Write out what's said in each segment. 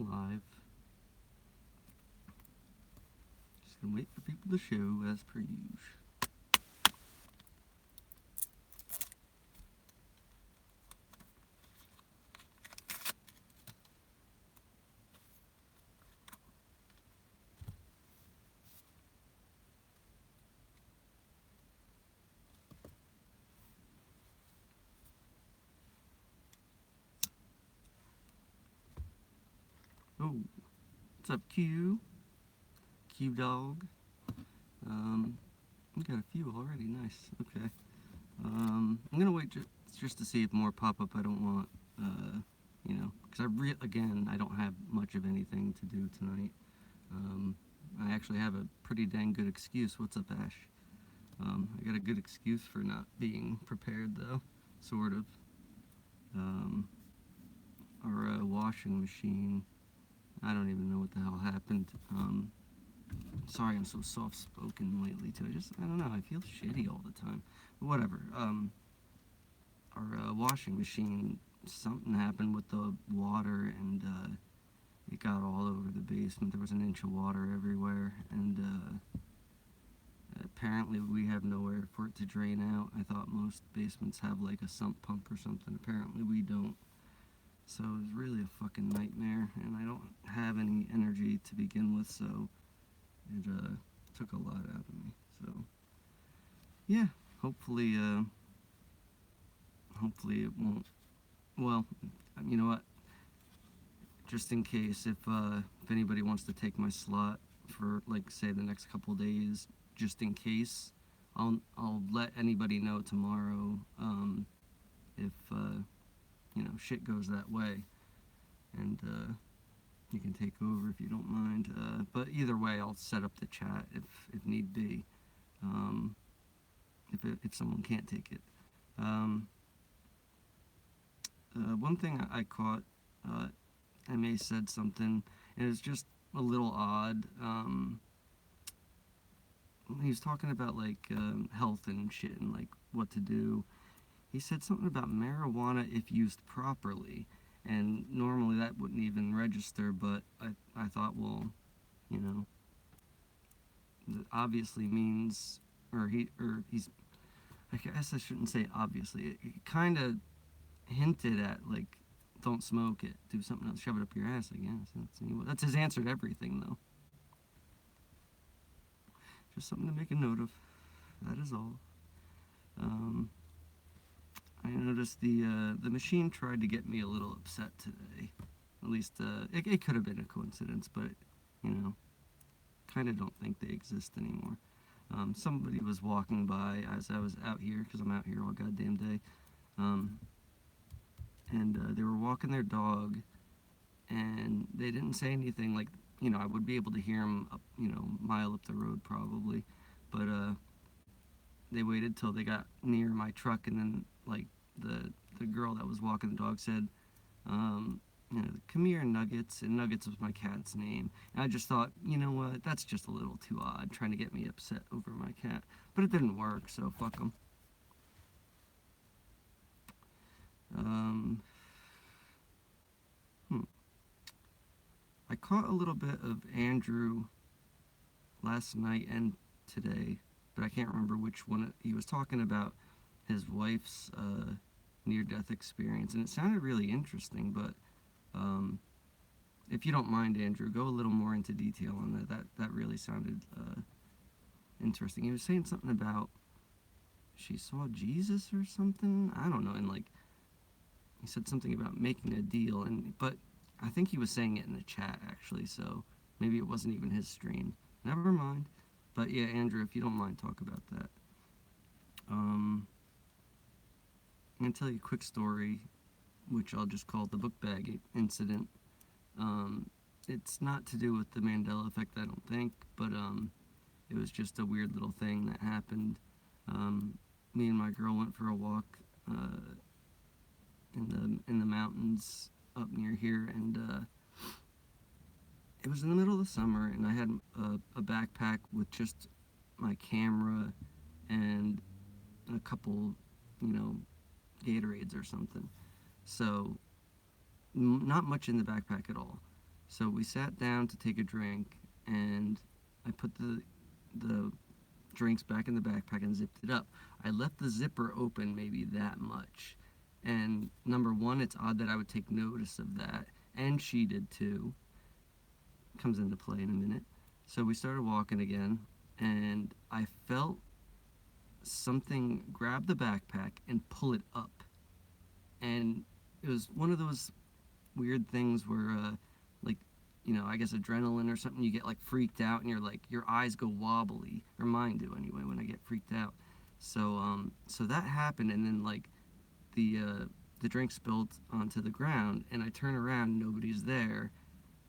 live. Just gonna wait for people to show as per usual. Oh, what's up, Q? Q dog. We got a few already. Nice. Okay. I'm gonna wait just to see if more pop up. I don't want, because again, I don't have much of anything to do tonight. I actually have a pretty dang good excuse. What's up, Ash? I got a good excuse for not being prepared, though, sort of. Our washing machine. I don't even know what the hell happened. Sorry I'm so soft-spoken lately, too. I don't know, I feel shitty all the time. But whatever. Our washing machine, something happened with the water, and it got all over the basement. There was an inch of water everywhere, and apparently we have nowhere for it to drain out. I thought most basements have like a sump pump or something. Apparently we don't. So it was really a fucking nightmare, and I don't have any energy to begin with, so it took a lot out of me. So yeah, hopefully it won't. Well, you know what? Just in case, if anybody wants to take my slot for, like, say the next couple days, just in case, I'll let anybody know tomorrow if shit goes that way, and you can take over if you don't mind. But either way, I'll set up the chat if need be, if someone can't take it. One thing I caught, MA said something, and it was just a little odd. He was talking about, like, health and shit and, like, what to do. He said something about marijuana if used properly, and normally that wouldn't even register, but I thought, well, that obviously means, he's, I guess I shouldn't say obviously, it kind of hinted at, like, don't smoke it, do something else, shove it up your ass, I guess. That's his answer to everything, though. Just something to make a note of, that is all. I noticed the machine tried to get me a little upset today. At least, it could have been a coincidence, but, kind of don't think they exist anymore. Somebody was walking by as I was out here, because I'm out here all goddamn day, and they were walking their dog, and they didn't say anything, like, I would be able to hear them up, a mile up the road probably, but they waited till they got near my truck, and then, like, the girl that was walking the dog said, come here, Nuggets, and Nuggets was my cat's name. And I just thought, you know what, that's just a little too odd, trying to get me upset over my cat. But it didn't work, so fuck them. I caught a little bit of Andrew last night and today, but I can't remember which one. He was talking about his wife's near-death experience, and it sounded really interesting, but if you don't mind, Andrew, go a little more into detail on that. That really sounded interesting. He was saying something about she saw Jesus or something, I don't know, and, like, he said something about making a deal, but I think he was saying it in the chat, actually, so maybe it wasn't even his stream. Never mind. But yeah, Andrew, if you don't mind, talk about that. I'm going to tell you a quick story, which I'll just call the book bag incident. It's not to do with the Mandela Effect, I don't think, but it was just a weird little thing that happened. Me and my girl went for a walk in the mountains up near here, and it was in the middle of the summer, and I had a backpack with just my camera and a couple, Gatorades or something. So not much in the backpack at all. So we sat down to take a drink, and I put the drinks back in the backpack and zipped it up. I left the zipper open maybe that much. And number one, it's odd that I would take notice of that, and she did too. Comes into play in a minute. So we started walking again, and I felt something grab the backpack and pull it up. And it was one of those weird things where, like, I guess adrenaline or something, you get like freaked out and you're like, your eyes go wobbly, or mine do anyway when I get freaked out. So that happened, and then like the drink spilled onto the ground, and I turn around, nobody's there,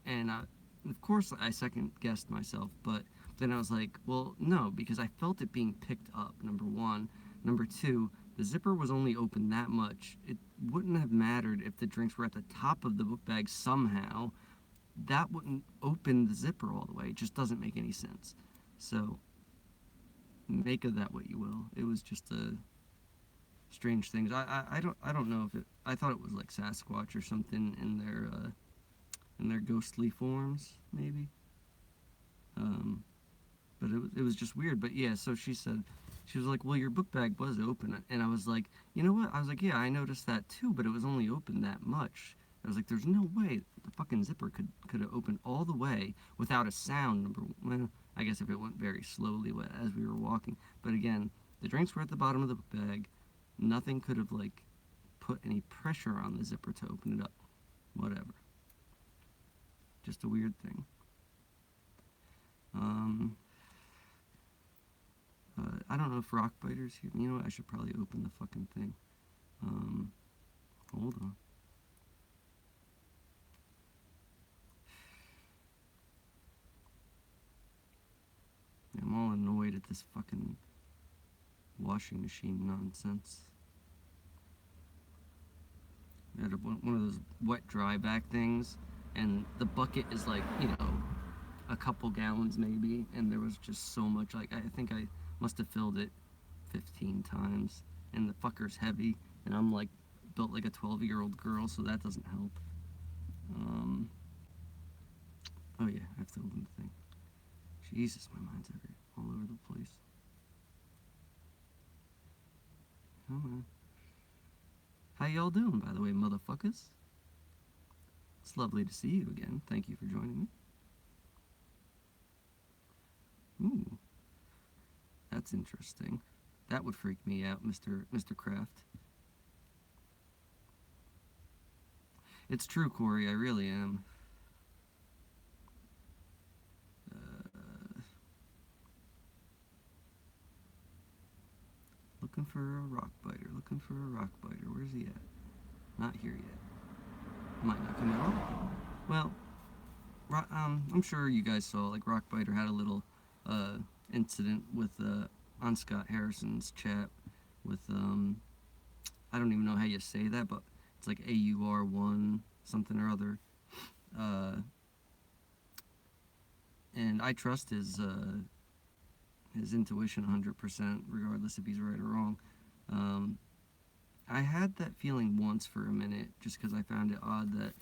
and of course I second guessed myself, but then I was like, well, no, because I felt it being picked up. Number one, number two, the zipper was only open that much. It wouldn't have mattered if the drinks were at the top of the book bag somehow. That wouldn't open the zipper all the way. It just doesn't make any sense. So make of that what you will. It was just a strange things. I don't know if it. I thought it was like Sasquatch or something in their ghostly forms maybe. But it was just weird. But yeah, so she said, she was like, well, your book bag was open, and I was like, you know what? I was like, yeah, I noticed that too, but it was only open that much. I was like, there's no way the fucking zipper could have opened all the way without a sound. Well, I guess if it went very slowly as we were walking. But again, the drinks were at the bottom of the book bag. Nothing could have like put any pressure on the zipper to open it up. Whatever. Just a weird thing. I don't know if rock biters here. You know what? I should probably open the fucking thing. Hold on. I'm all annoyed at this fucking washing machine nonsense. I had one of those wet dry back things, and the bucket is like, a couple gallons maybe, and there was just so much. Like, I think I must have filled it 15 times, and the fucker's heavy, and I'm like built like a 12-year-old girl, so that doesn't help. Oh yeah, I have to open the thing. Jesus, my mind's all over the place. Come on. How y'all doing, by the way, motherfuckers? It's lovely to see you again. Thank you for joining me. Ooh, that's interesting. That would freak me out, Mr. Kraft. It's true, Korrie. I really am. Looking for a rock biter. Looking for a rock biter. Where's he at? Not here yet. Might not come at all. Well, I'm sure you guys saw, like, Rockbiter had a little incident with on Scott Harrison's chat with I don't even know how you say that, but it's like AUR1 something or other. And I trust his intuition 100%, regardless if he's right or wrong. I had that feeling once for a minute, just because I found it odd that,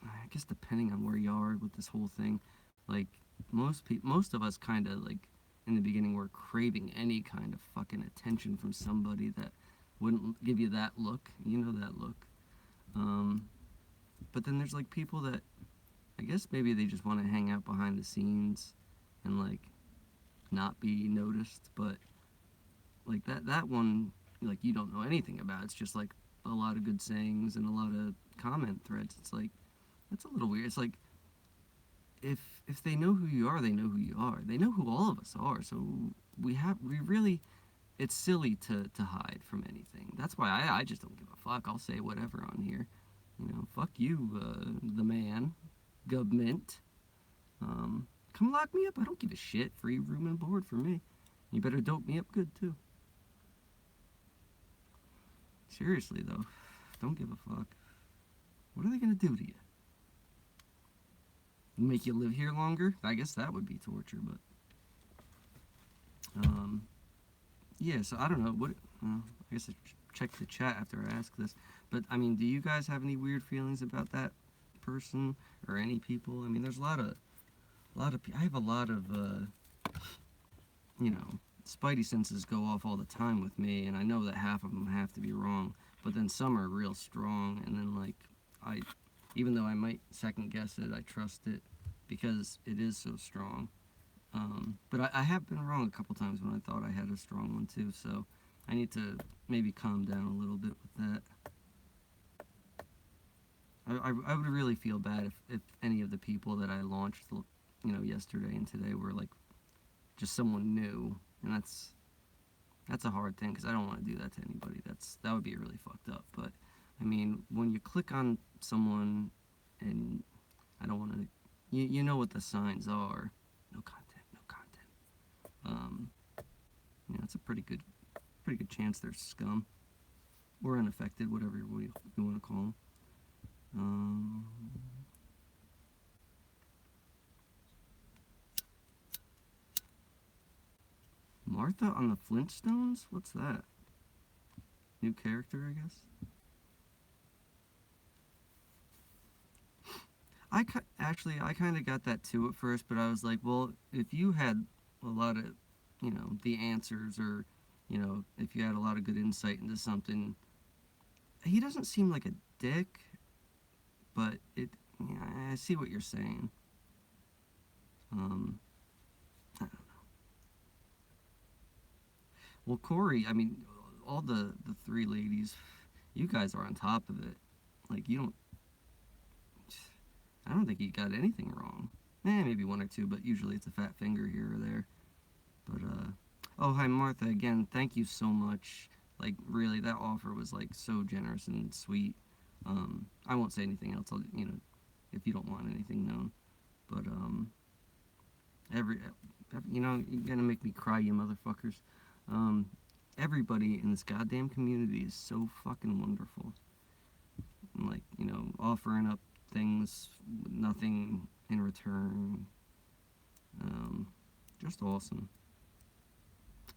I guess depending on where you are with this whole thing, like, most of us kind of, like, in the beginning were craving any kind of fucking attention from somebody that wouldn't give you that look, that look. But then there's, like, people that, I guess maybe they just want to hang out behind the scenes and, like, not be noticed, but, like, that one, like, you don't know anything about. It's just, like, a lot of good sayings and a lot of comment threads. It's, like, that's a little weird. It's, like, if they know who you are, they know who you are. They know who all of us are, so we really, it's silly to hide from anything. That's why I just don't give a fuck. I'll say whatever on here. Fuck you, the man, government. Come lock me up. I don't give a shit. Free room and board for me. You better dope me up good, too. Seriously, though. Don't give a fuck. What are they gonna do to you? Make you live here longer? I guess that would be torture, but... yeah, so I don't know. I guess I check the chat after I ask this. But I mean, do you guys have any weird feelings about that person or any people? I mean, there's I have a lot of, you know, spidey senses go off all the time with me, and I know that half of them have to be wrong, but then some are real strong, and then like I, even though I might second guess it, I trust it because it is so strong. But I have been wrong a couple times when I thought I had a strong one too, so I need to maybe calm down a little bit with that. I would really feel bad if any of the people that I launched, you know, yesterday and today were like just someone new, and that's a hard thing because I don't want to do that to anybody. That would be really fucked up. But I mean, when you click on someone and I don't want to, you know what the signs are. No content, no content. You know, it's a pretty good chance they're scum or unaffected, whatever you want to call them. Martha on the Flintstones? What's that? New character, I guess? I kind of got that too at first, but I was like, well, if you had a lot of, you know, the answers, or, you know, if you had a lot of good insight into something, he doesn't seem like a dick, but yeah, I see what you're saying. I don't know. Well, Korrie, I mean, all the three ladies, you guys are on top of it. Like, I don't think you got anything wrong. Maybe one or two, but usually it's a fat finger here or there. But, oh, hi, Martha, again, thank you so much. Like, really, that offer was, like, so generous and sweet. I won't say anything else, you know, if you don't want anything known. But, you know, you're gonna make me cry, you motherfuckers. Um, Everybody in this goddamn community is so fucking wonderful. And, like, you know, offering up things with nothing in return. Just awesome.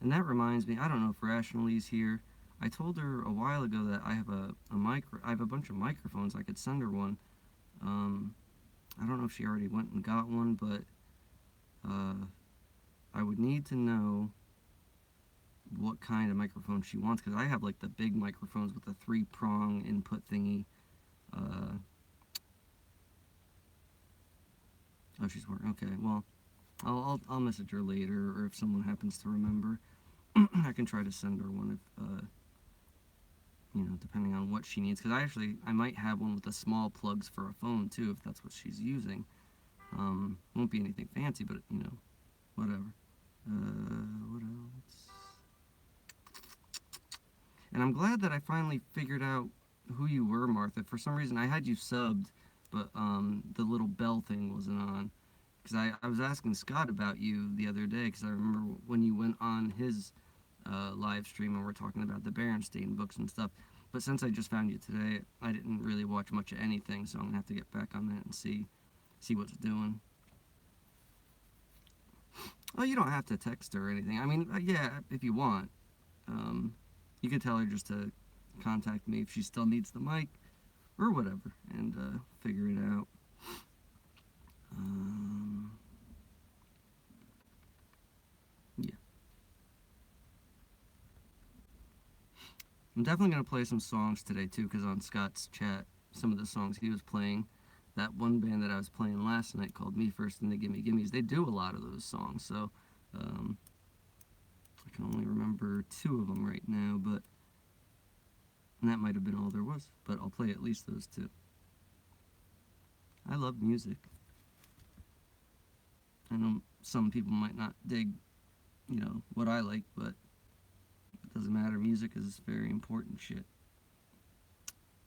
And that reminds me, I don't know if Rationally's here. I told her a while ago that I have I have a bunch of microphones. I could send her one. I don't know if she already went and got one, but I would need to know what kind of microphone she wants, because I have like the big microphones with the 3-prong input thingy. Oh, she's working. Okay, well, I'll message her later, or if someone happens to remember, I can try to send her one if you know, depending on what she needs. Because I might have one with the small plugs for a phone too, if that's what she's using. Won't be anything fancy, but you know, whatever. What else? And I'm glad that I finally figured out who you were, Martha. For some reason, I had you subbed, but the little bell thing wasn't on. Because I was asking Scott about you the other day, because I remember when you went on his live stream and we're talking about the Berenstain books and stuff. But since I just found you today, I didn't really watch much of anything, so I'm going to have to get back on that and see what's doing. Oh, you don't have to text her or anything. I mean, yeah, if you want. You could tell her just to contact me if she still needs the mic or whatever, and figure it out. Yeah. I'm definitely going to play some songs today, too, because on Scott's chat, some of the songs he was playing, that one band that I was playing last night called Me First and the Gimme Gimmes, they do a lot of those songs, so I can only remember 2 of them right now, but and that might have been all there was, but I'll play at least those 2. I love music. I know some people might not dig, you know, what I like, but it doesn't matter. Music is very important shit.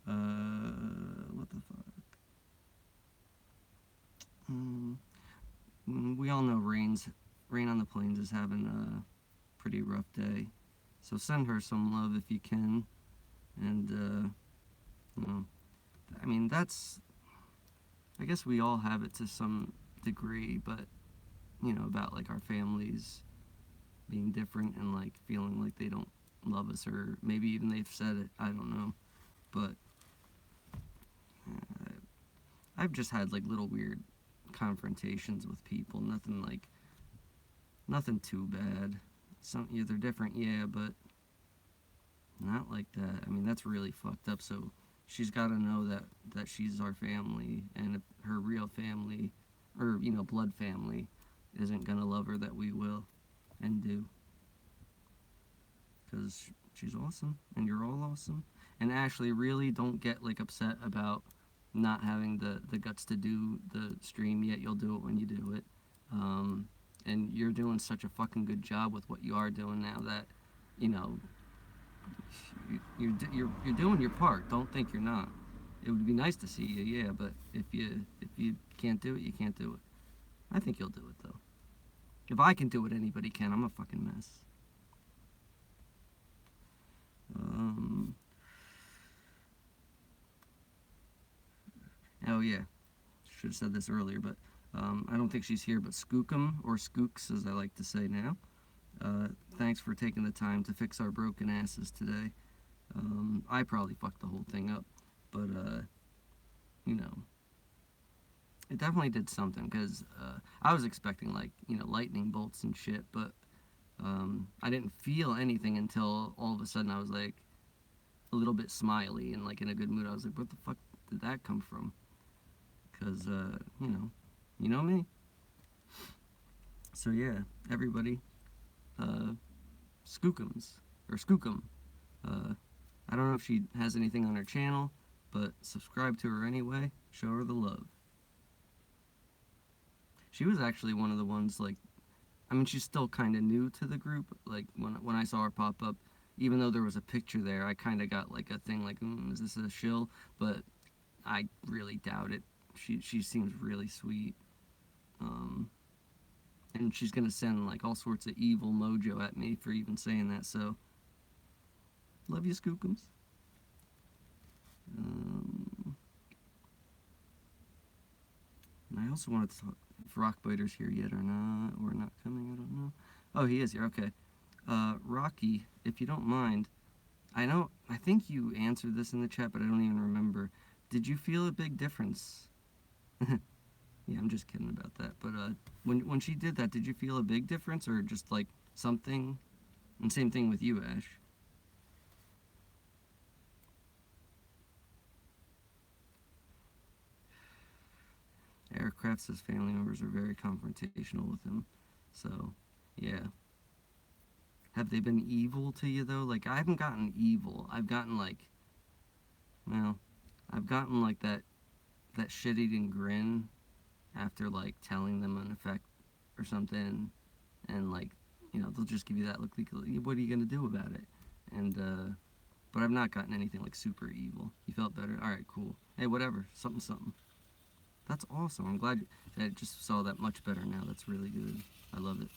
What the fuck? We all know Raine on the Plains is having a pretty rough day, so send her some love if you can. And you know, I mean, I guess we all have it to some degree, but you know, about like our families being different and like feeling like they don't love us, or maybe even they've said it, I don't know, but I've just had like little weird confrontations with people. Nothing too bad. Some they're different, yeah, but not like that. I mean, that's really fucked up. So she's got to know that she's our family, and if her real family, or blood family, isn't gonna love her, that we will, and do, because she's awesome, and you're all awesome. And Ashley, really don't get like upset about not having the guts to do the stream yet. You'll do it when you do it. And you're doing such a fucking good job with what you are doing now that, you know, you're doing your part. Don't think you're not. It would be nice to see you, yeah, but if you can't do it, you can't do it. I think you'll do it though. If I can do it, anybody can. I'm a fucking mess. Oh yeah, should have said this earlier, but I don't think she's here. But Skookum, or Skooks as I like to say now. Thanks for taking the time to fix our broken asses today. I probably fucked the whole thing up, but you know, it definitely did something, because I was expecting like lightning bolts and shit, but I didn't feel anything until all of a sudden I was like a little bit smiley and like in a good mood. I was like, what the fuck did that come from? Because you know me. So yeah, everybody, Skookums, or Skookum. I don't know if she has anything on her channel, but subscribe to her anyway. Show her the love. She was actually one of the ones, like, I mean, she's still kind of new to the group. Like, when I saw her pop up, even though there was a picture there, I kind of got like a thing like, is this a shill? But I really doubt it. She seems really sweet. And she's gonna send like all sorts of evil mojo at me for even saying that, so love you, Skookums. And I also wanted to talk if Rockbiter's here yet or not coming, I don't know. Oh, he is here, okay. Rocky, if you don't mind, I think you answered this in the chat, but I don't even remember. Did you feel a big difference? Yeah, I'm just kidding about that. But when she did that, did you feel a big difference, or just like something? And same thing with you, Ash. Aircraft says family members are very confrontational with him. So, yeah. Have they been evil to you though? Like, I haven't gotten evil. I've gotten like, well, I've gotten like that shit-eating grin after like telling them an effect or something, and like, they'll just give you that look like, what are you gonna do about it? And but I've not gotten anything like super evil. You felt better? Alright, cool. Hey, whatever. Something. That's awesome. I'm glad I just saw that much better now. That's really good. I love it.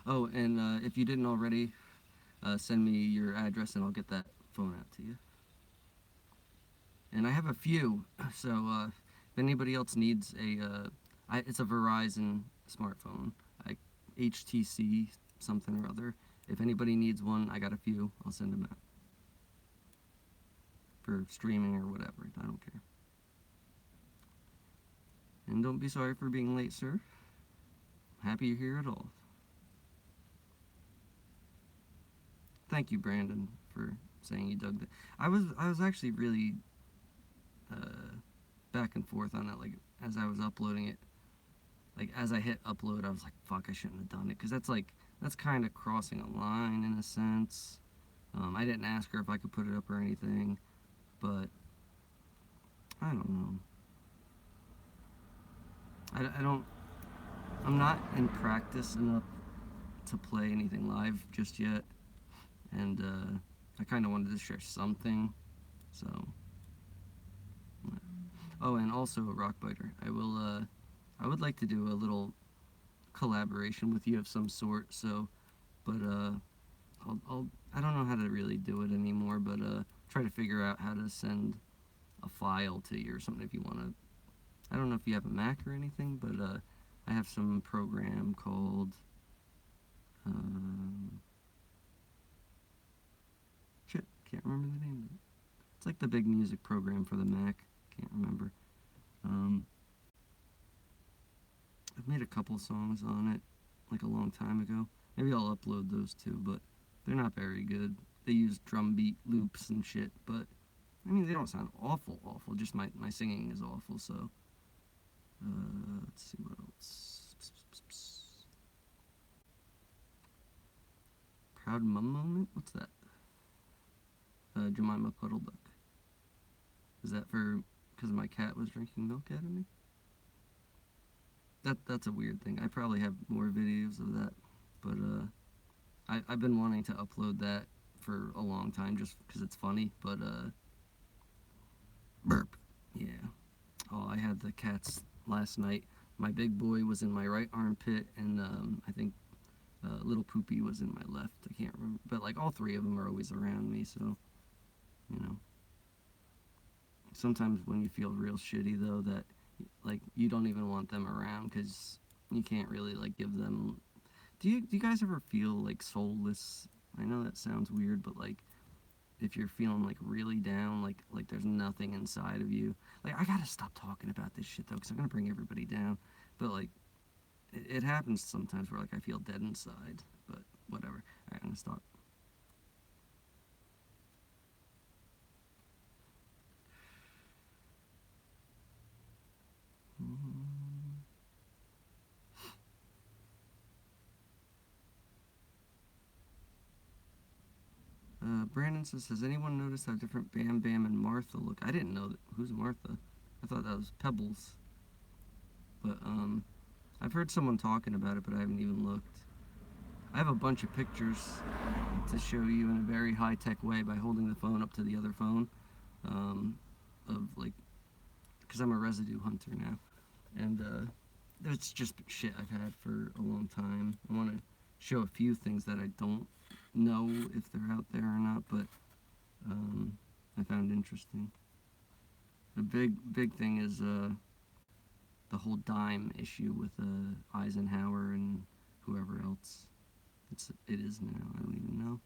Oh, and if you didn't already, send me your address and I'll get that phone out to you. And I have a few, so if anybody else needs it's a Verizon smartphone, HTC something or other. If anybody needs one, I got a few. I'll send them out for streaming or whatever. I don't care. And don't be sorry for being late, sir. Happy you're here at all. Thank you, Brandon, for saying you dug that. I was actually really back and forth on it, like, as I was uploading it. Like, as I hit upload, I was like, fuck, I shouldn't have done it, because that's kind of crossing a line in a sense. I didn't ask her if I could put it up or anything, but I don't know. I'm not in practice enough to play anything live just yet, and I kind of wanted to share something, so. Oh, and also a Rockbiter. I would like to do a little collaboration with you of some sort, so, but I don't know how to really do it anymore, but try to figure out how to send a file to you or something if you want to. I don't know if you have a Mac or anything, but I have some program called shit, can't remember the name of it. It's like the big music program for the Mac. Can't remember. Um, I've made a couple songs on it, like a long time ago. Maybe I'll upload those too, but they're not very good. They use drum beat loops and shit, but I mean, they don't sound awful, awful. Just my singing is awful, so. Let's see what else. Proud mum moment? What's that? Jemima Puddle Duck. Is that for because my cat was drinking milk out of me? That's a weird thing. I probably have more videos of that, but I've been wanting to upload that for a long time just because it's funny, but burp. Yeah. Oh, I had the cats last night. My big boy was in my right armpit, and I think little Poopy was in my left. I can't remember, but like all three of them are always around me, so you know. Sometimes when you feel real shitty though, that like you don't even want them around because you can't really like give them. Do you guys ever feel like soulless? I know that sounds weird, but like if you're feeling like really down, like there's nothing inside of you. Like I gotta stop talking about this shit though, because I'm gonna bring everybody down. But like it happens sometimes where like I feel dead inside. But whatever. Alright, I'm gonna stop. Brandon says, has anyone noticed how different Bam Bam and Martha look? I didn't know that. Who's Martha? I thought that was Pebbles. But, I've heard someone talking about it, but I haven't even looked. I have a bunch of pictures to show you in a very high-tech way by holding the phone up to the other phone. Of, like, because I'm a residue hunter now. And, it's just shit I've had for a long time. I want to show a few things that I don't know if they're out there or not, but I found interesting. The big thing is the whole dime issue with Eisenhower and whoever else. It is now. I don't even know.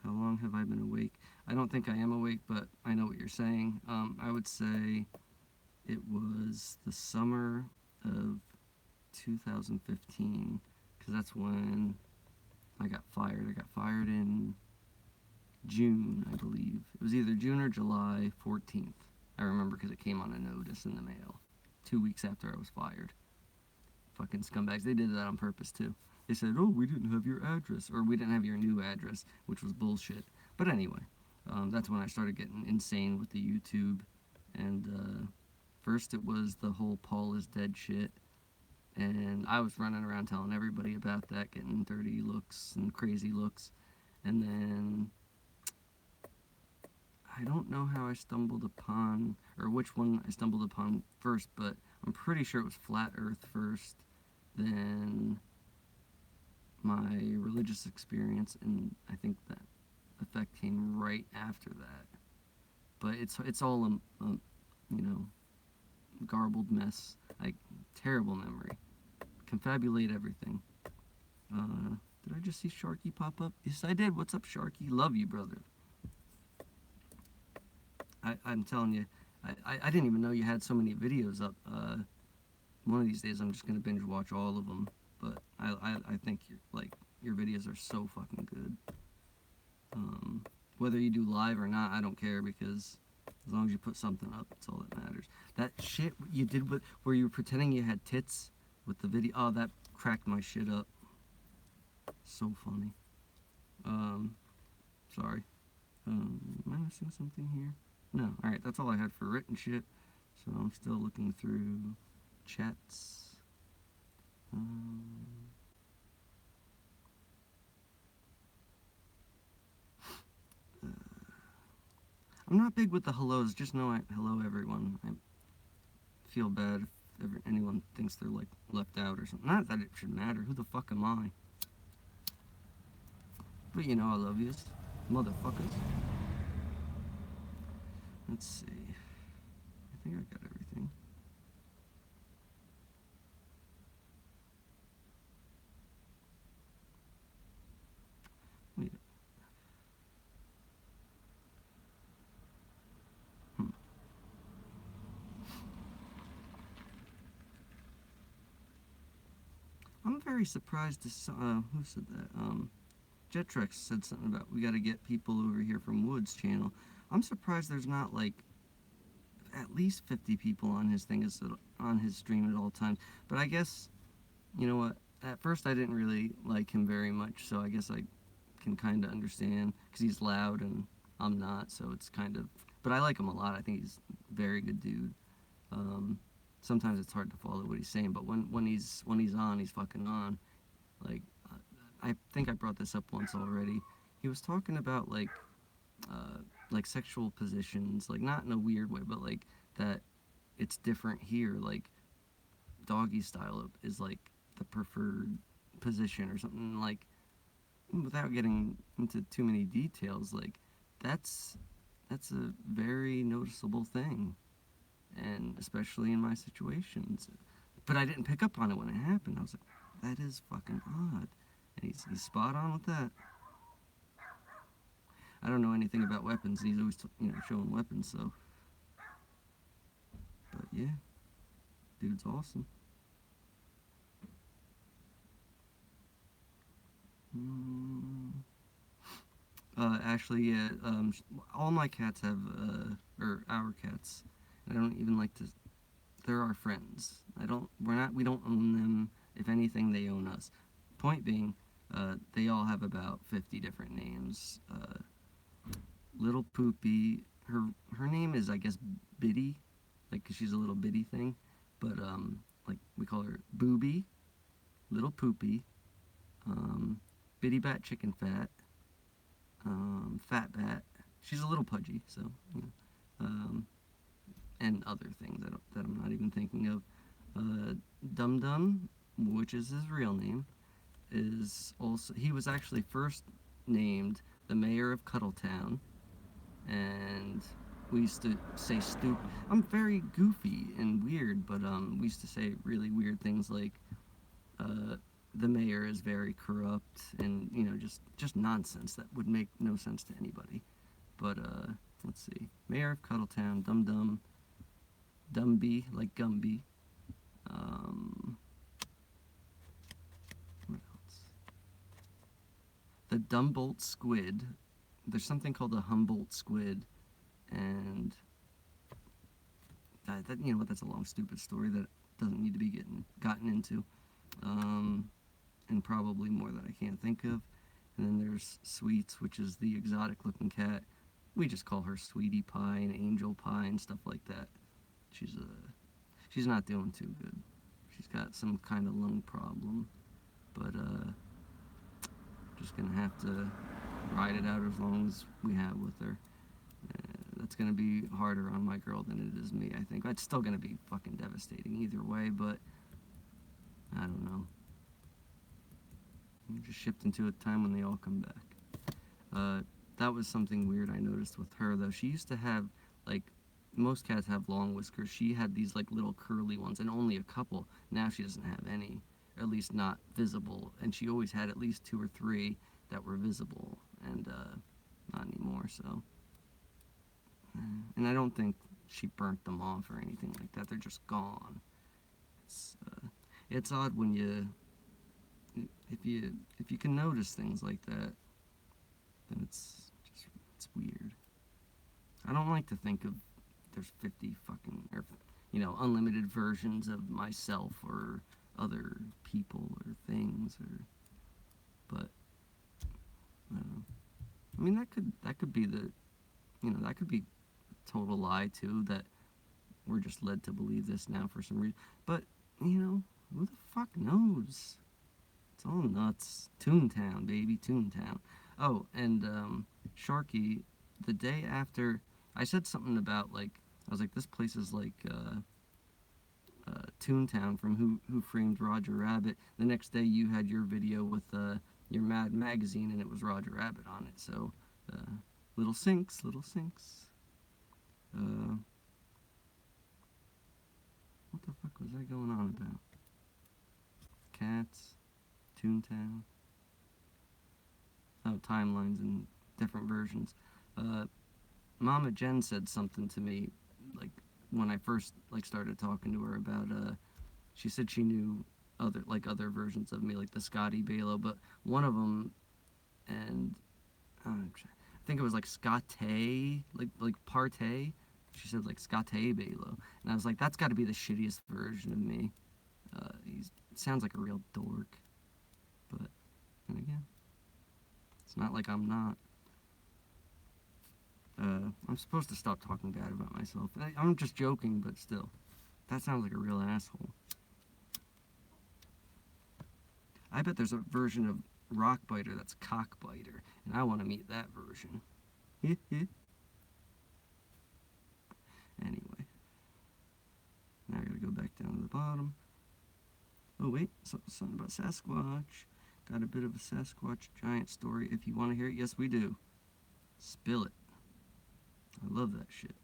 How long have I been awake? I don't think I am awake, but I know what you're saying. I would say it was the summer of 2015, because that's when I got fired. I got fired in June, I believe. It was either June or July 14th. I remember because it came on a notice in the mail 2 weeks after I was fired. Fucking scumbags. They did that on purpose, too. They said, oh, we didn't have your address, or we didn't have your new address, which was bullshit. But anyway, that's when I started getting insane with the YouTube. And first it was the whole Paul is dead shit. And I was running around telling everybody about that, getting dirty looks and crazy looks. And then I don't know how I stumbled upon, or which one I stumbled upon first, but I'm pretty sure it was Flat Earth first, then my religious experience, and I think that effect came right after that. But it's all you know, garbled mess. Like, terrible memory. Confabulate everything. Did I just see Sharky pop up? Yes, I did. What's up, Sharky? Love you, brother. I'm telling you, I didn't even know you had so many videos up. One of these days, I'm just gonna binge watch all of them. But I think your videos are so fucking good. Whether you do live or not, I don't care, because as long as you put something up, that's all that matters. That shit you did where you were pretending you had tits with the video, oh, that cracked my shit up. So funny. Sorry. Am I missing something here? No. Alright, that's all I had for written shit. So I'm still looking through chats. I'm not big with the hellos. Just know hello, everyone. I feel bad if anyone thinks they're like left out or something. Not that it should matter. Who the fuck am I? But you know I love yous, motherfuckers. Let's see. I think I got everything. I'm very surprised to who said that? Jetrix said something about we got to get people over here from Woods channel. I'm surprised there's not like at least 50 people on his thing on his stream at all times. But I guess, you know what? At first I didn't really like him very much, so I guess I can kind of understand because he's loud and I'm not, so it's kind of. But I like him a lot. I think he's a very good dude. Um, Sometimes it's hard to follow what he's saying, but when he's on, he's fucking on. Like, I think I brought this up once already. He was talking about like sexual positions, like not in a weird way, but like that it's different here. Like doggy style is like the preferred position or something. Like without getting into too many details, like that's a very noticeable thing, and especially in my situations. But I didn't pick up on it when it happened. I was like, that is fucking odd. And he's spot on with that. I don't know anything about weapons. He's always, showing weapons, so. But yeah, dude's awesome. Actually, yeah, all my cats have, or our cats. I don't even like to. They're our friends. We don't own them. If anything, they own us. Point being, they all have about 50 different names. Little Poopy, her name is, I guess, Biddy, like 'cause she's a little bitty thing, but like we call her Booby, Little Poopy, Bitty Bat Chicken Fat, Fat Bat. She's a little pudgy, so and other things that I'm not even thinking of. Dum Dum, which is his real name, he was actually first named the mayor of Cuddletown, and we used to say stupid. I'm very goofy and weird, but we used to say really weird things like the mayor is very corrupt, and just nonsense that would make no sense to anybody. But let's see, mayor of Cuddletown, Dum Dum, Dumby like Gumby. What else? The Dumbolt Squid. There's something called a Humboldt Squid, and that that's a long stupid story that doesn't need to be gotten into, and probably more that I can't think of. And then there's Sweets, which is the exotic looking cat. We just call her Sweetie Pie and Angel Pie and stuff like that. She's not doing too good. She's got some kind of lung problem, but just gonna have to ride it out as long as we have with her. That's gonna be harder on my girl than it is me, I think. It's still gonna be fucking devastating either way, but I don't know. We just shift into a time when they all come back. That was something weird I noticed with her, though. She used to have, like, most cats have long whiskers. She had these, like, little curly ones, and only a couple. Now she doesn't have any, or at least not visible. And she always had at least 2 or 3 that were visible, and not anymore, so. And I don't think she burnt them off or anything like that. They're just gone. It's odd when if you can notice things like that, then it's weird. I don't like to think of there's 50 fucking, or, unlimited versions of myself or other people or things, but I don't know. I mean, that could be that could be a total lie too, that we're just led to believe this now for some reason. But, who the fuck knows? It's all nuts. Toontown, baby, Toontown. Oh, and Sharky, the day after, I said something about, like, I was like, this place is like Toontown from Who Framed Roger Rabbit. The next day you had your video with your Mad magazine, and it was Roger Rabbit on it. So, little sinks. What the fuck was I going on about? Cats, Toontown. Oh, timelines and different versions. Mama Jen said something to me, like, when I first, like, started talking to her about, she said she knew other versions of me, like the Scotty Baylo, but one of them, and I think it was like Scotty, like partay. She said like Scotty Baylo, and I was like, that's got to be the shittiest version of me. He sounds like a real dork, but then again, it's not like I'm not. I'm supposed to stop talking bad about myself. I'm just joking, but still, that sounds like a real asshole. I bet there's a version of Rockbiter that's Cockbiter, and I want to meet that version. Anyway, now I gotta go back down to the bottom. Oh wait, something about Sasquatch. Got a bit of a Sasquatch giant story. If you want to hear it, yes we do. Spill it. I love that shit.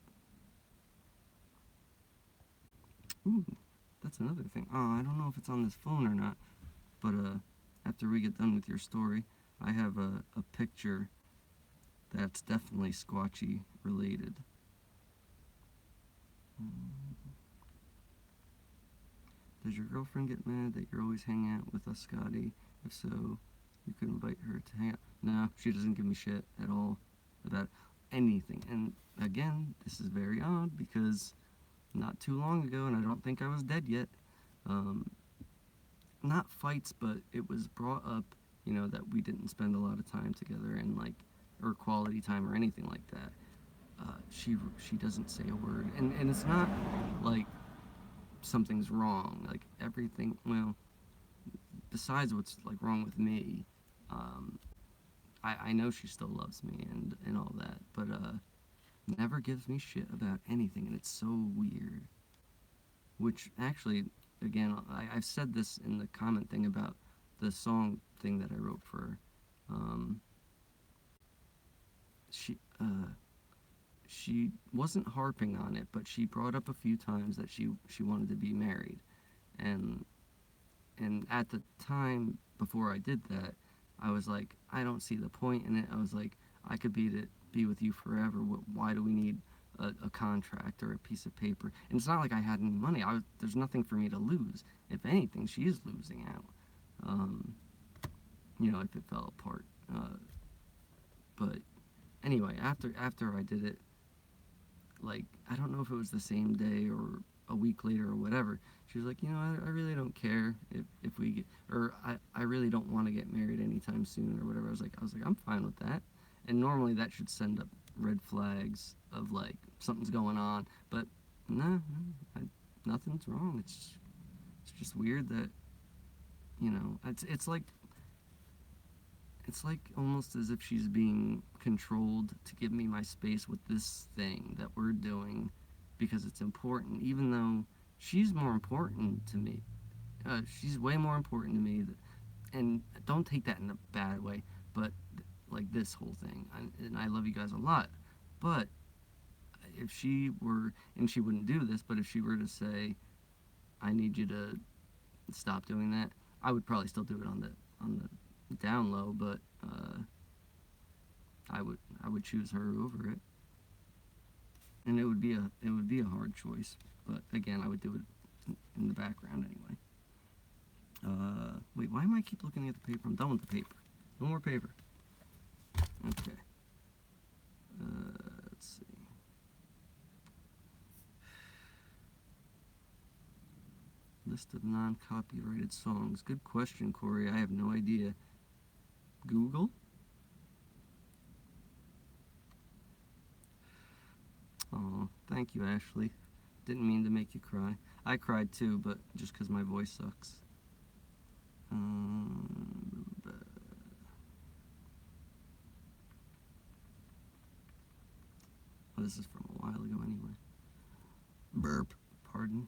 Ooh, that's another thing. Oh, I don't know if it's on this phone or not, but after we get done with your story, I have a picture that's definitely Squatchy related. Does your girlfriend get mad that you're always hanging out with us, Scotty? If so, you could invite her to hang out. No, she doesn't give me shit at all about anything. And again, this is very odd because not too long ago, and I don't think I was dead yet, not fights, but it was brought up, that we didn't spend a lot of time together and or quality time or anything like that. She doesn't say a word, and it's not like something's wrong. Like everything, well, besides what's wrong with me, I know she still loves me and all that, but never gives me shit about anything, and it's so weird. Which actually, again, I've said this in the comment thing about the song thing that I wrote for her. She wasn't harping on it, but she brought up a few times that she wanted to be married, and at the time before I did that, I was like, I don't see the point in it. I was like, I could be with you forever. Why do we need a contract or a piece of paper? And it's not like I had any money. There's nothing for me to lose. If anything, she is losing out. If it fell apart. But anyway, after I did it, I don't know if it was the same day or a week later or whatever, she was like, I really don't care if we get, or I really don't want to get married anytime soon or whatever. I was like, I'm fine with that. And normally that should send up red flags of something's going on, but no, nothing's wrong. It's just weird that, it's like almost as if she's being controlled to give me my space with this thing that we're doing because it's important, even though she's more important to me. She's way more important to me. And don't take that in a bad way, but this whole thing. And I love you guys a lot. But if she were, and she wouldn't do this, but if she were to say, I need you to stop doing that, I would probably still do it on the down low, but I would choose her over it, and it would be a hard choice. But again, I would do it in the background anyway. Wait, why am I keep looking at the paper? I'm done with the paper. No more paper. Okay. Let's see. List of non-copyrighted songs. Good question, Korrie. I have no idea. Google? Oh, thank you, Ashley. Didn't mean to make you cry. I cried too, but just because my voice sucks. Oh, this is from a while ago anyway. Burp. Pardon.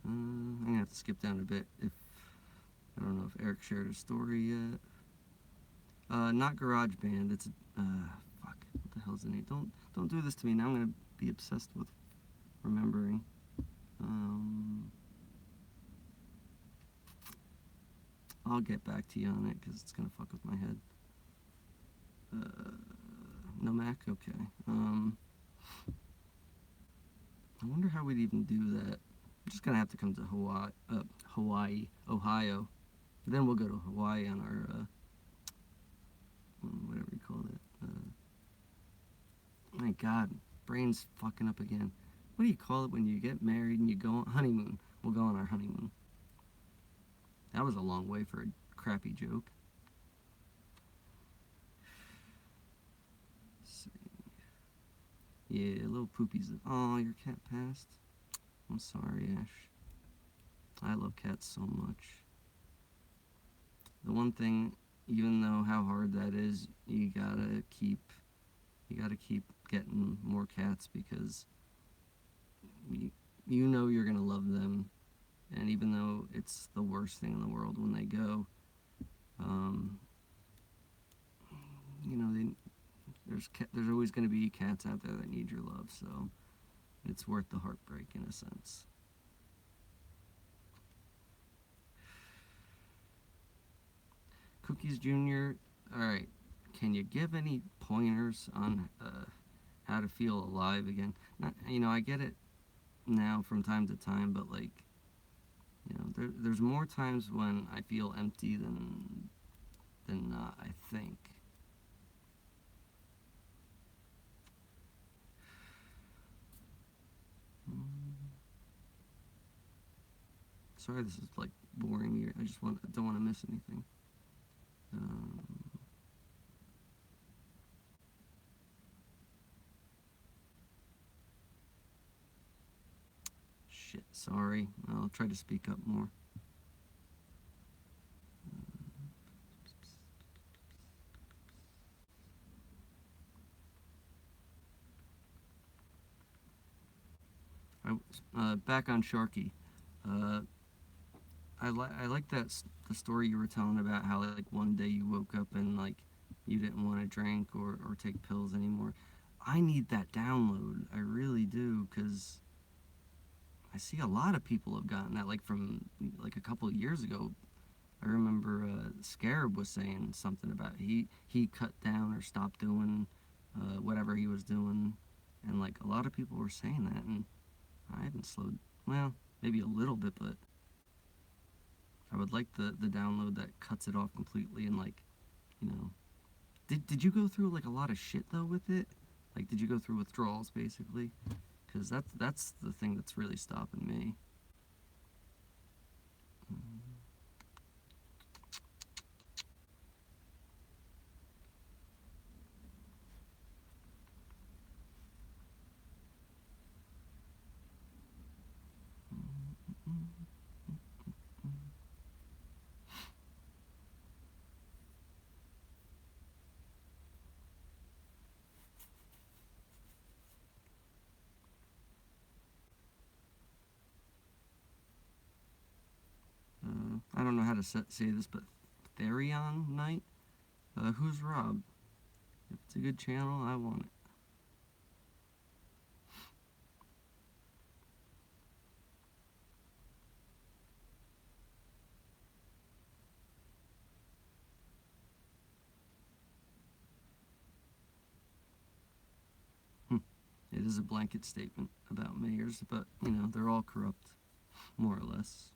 I'm gonna have to skip down a bit I don't know if Eric shared a story yet. Not GarageBand. It's fuck. What the hell's the name? Don't do this to me. Now I'm gonna be obsessed with remembering. I'll get back to you on it because it's gonna fuck with my head. No Mac. Okay. I wonder how we'd even do that. I'm just gonna have to come to Hawaii, Ohio. Then we'll go to Hawaii on our whatever you call it. My God, brain's fucking up again. What do you call it when you get married and you go on honeymoon? We'll go on our honeymoon. That was a long way for a crappy joke. Let's see. Yeah, little poopies. Oh, your cat passed. I'm sorry, Ash. I love cats so much. The one thing, even though how hard that is, you gotta keep getting more cats because you know you're gonna love them, and even though it's the worst thing in the world when they go, you know there's always gonna be cats out there that need your love, so it's worth the heartbreak in a sense. Cookies Jr. Alright, can you give any pointers on how to feel alive again? Not, I get it now from time to time, but like, there's more times when I feel empty than not, I think. Sorry, this is like boring me. I don't want to miss anything. Shit, sorry. I'll try to speak up more. Back on Sharky. I like the story you were telling about how like one day you woke up and like you didn't want to drink or take pills anymore. I need that download. I really do, because I see a lot of people have gotten that, like from like a couple of years ago. I remember Scarab was saying something about he cut down or stopped doing whatever he was doing, and like a lot of people were saying that, and I haven't slowed. Well, maybe a little bit, but I would like the download that cuts it off completely and like, you know. Did you go through like a lot of shit though with it? Like, did you go through withdrawals basically? Because that's the thing that's really stopping me. I don't know how to say this, but Therion Knight? Who's Rob? If it's a good channel, I want it. It is a blanket statement about mayors, but, they're all corrupt, more or less.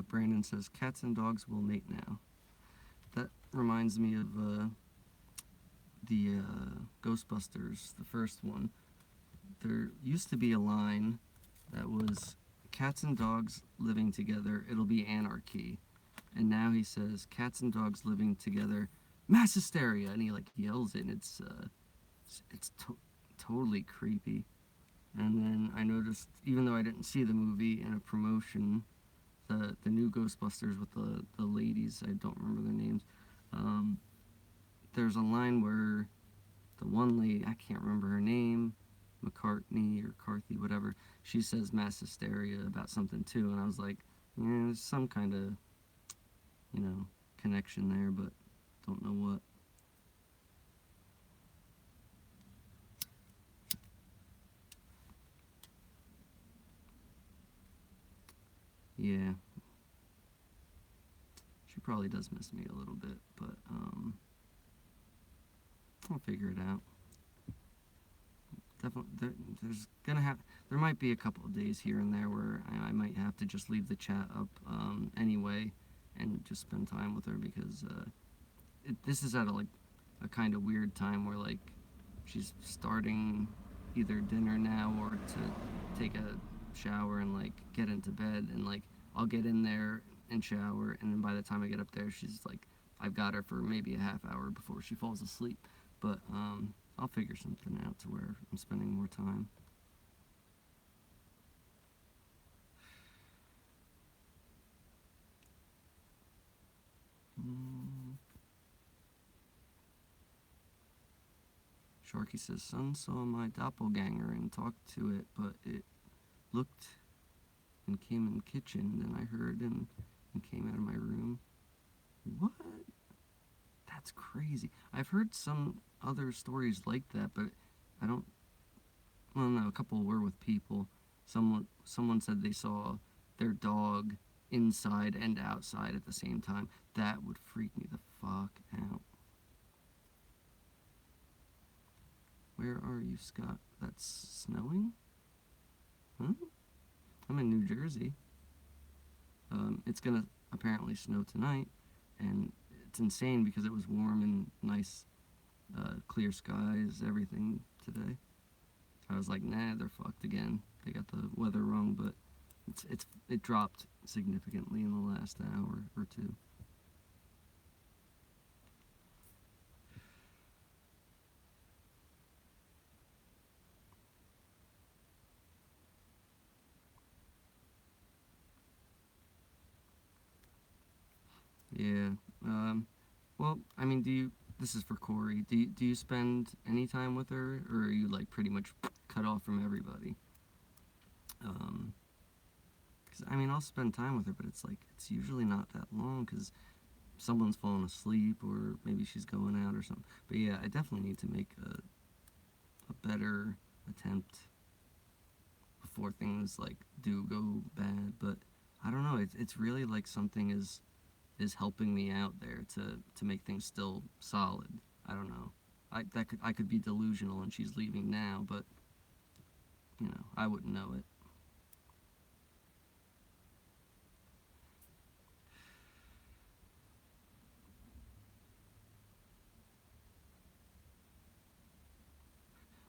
Brandon says, cats and dogs will mate now. That reminds me of the Ghostbusters, the first one. There used to be a line that was, cats and dogs living together, it'll be anarchy. And now he says, cats and dogs living together, mass hysteria. And he like yells it, and it's totally creepy. And then I noticed, even though I didn't see the movie, in a promotion, the new Ghostbusters with the ladies, I don't remember their names, there's a line where the one lady, I can't remember her name, McCartney or Carthy, whatever, she says mass hysteria about something too, and I was like, yeah, there's some kind of, connection there, but don't know what. Yeah. probably does miss me a little bit, but I'll figure it out. Definitely, there might be a couple of days here and there where I might have to just leave the chat up anyway, and just spend time with her, because this is at a kind of weird time where like she's starting either dinner now or to take a shower and like get into bed, and like I'll get in there and shower, and then by the time I get up there, she's like, I've got her for maybe a half hour before she falls asleep. But I'll figure something out to where I'm spending more time. Sharky says, son saw my doppelganger and talked to it, but it looked and came in the kitchen, and I heard him and came out of my room. What? That's crazy. I've heard some other stories like that, but I don't. Well, no, a couple were with people. Someone said they saw their dog inside and outside at the same time. That would freak me the fuck out. Where are you, Scott? That's snowing? Huh? I'm in New Jersey. It's gonna apparently snow tonight, and it's insane because it was warm and nice, clear skies, everything today. I was like, nah, they're fucked again. They got the weather wrong, but it dropped significantly in the last hour or two. Yeah. Well, I mean, this is for Korrie. Do you spend any time with her, or are you like pretty much cut off from everybody? 'Cause I mean, I'll spend time with her, but it's usually not that long because someone's fallen asleep or maybe she's going out or something. But yeah, I definitely need to make a better attempt before things like do go bad. But I don't know. It's really like something is helping me out there to make things still solid. I don't know. I could be delusional and she's leaving now, but I wouldn't know it.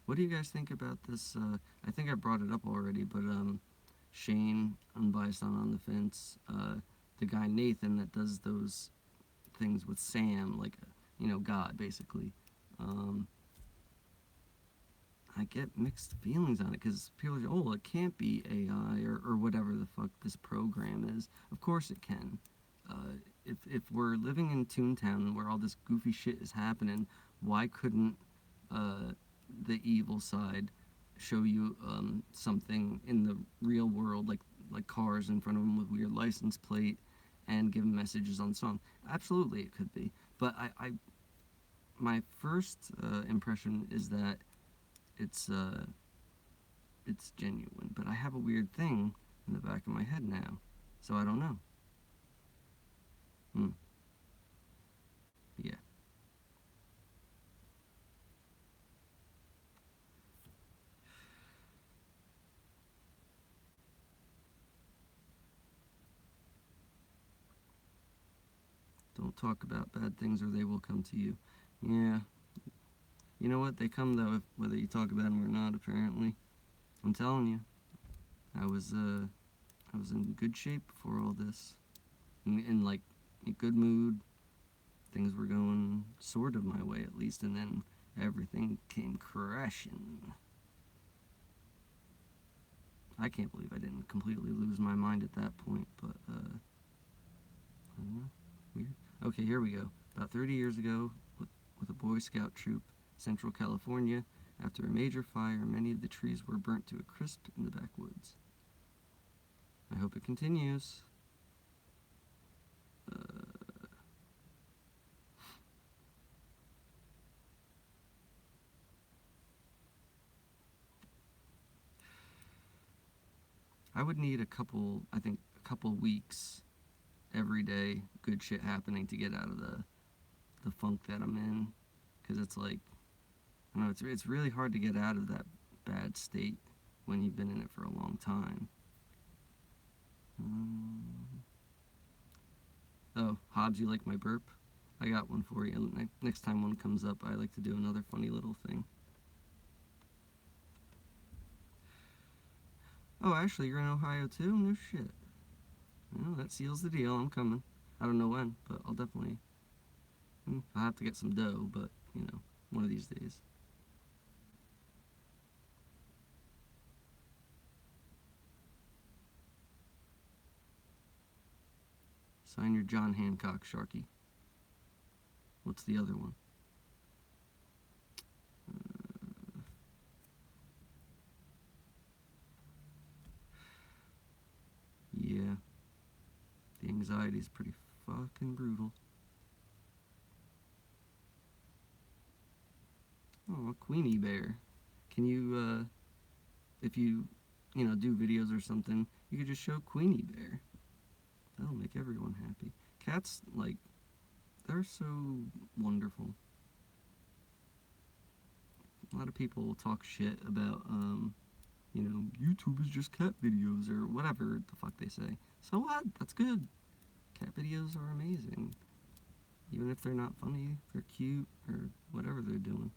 What do you guys think about this? I think I brought it up already, but Shane, unbiased on the fence, the guy Nathan that does those things with Sam, like God basically. I get mixed feelings on it because people are, oh, it can't be AI or whatever the fuck this program is. Of course it can. If we're living in Toontown where all this goofy shit is happening, why couldn't the evil side show you something in the real world, like cars in front of them with weird license plate, and give them messages on song? Absolutely, it could be. But my first impression is that it's genuine. But I have a weird thing in the back of my head now, so I don't know. Yeah. Don't talk about bad things or they will come to you. Yeah. You know what? They come though, whether you talk about them or not. Apparently, I'm telling you, I was in good shape before all this, in like a good mood. Things were going sort of my way at least, and then everything came crashing. I can't believe I didn't completely lose my mind at that point, but I don't know. Weird. Okay, here we go. About 30 years ago, with a Boy Scout troop, Central California, after a major fire, many of the trees were burnt to a crisp in the backwoods. I hope it continues. I would need I think a couple weeks everyday good shit happening to get out of the funk that I'm in, because it's like, I don't know, it's really hard to get out of that bad state when you've been in it for a long time. Oh, Hobbs, you like my burp? I got one for you. Next time one comes up, I like to do another funny little thing. Oh, actually, you're in Ohio too? No shit. Well, that seals the deal. I'm coming. I don't know when, but I'll definitely. I'll have to get some dough, but, one of these days. Sign your John Hancock, Sharky. What's the other one? Yeah. The anxiety is pretty fucking brutal. Oh, Queenie Bear. Can you, if you, do videos or something, you could just show Queenie Bear. That'll make everyone happy. Cats, like, they're so wonderful. A lot of people talk shit about, YouTube is just cat videos or whatever the fuck they say. So what? That's good. Cat videos are amazing. Even if they're not funny, they're cute, or whatever they're doing.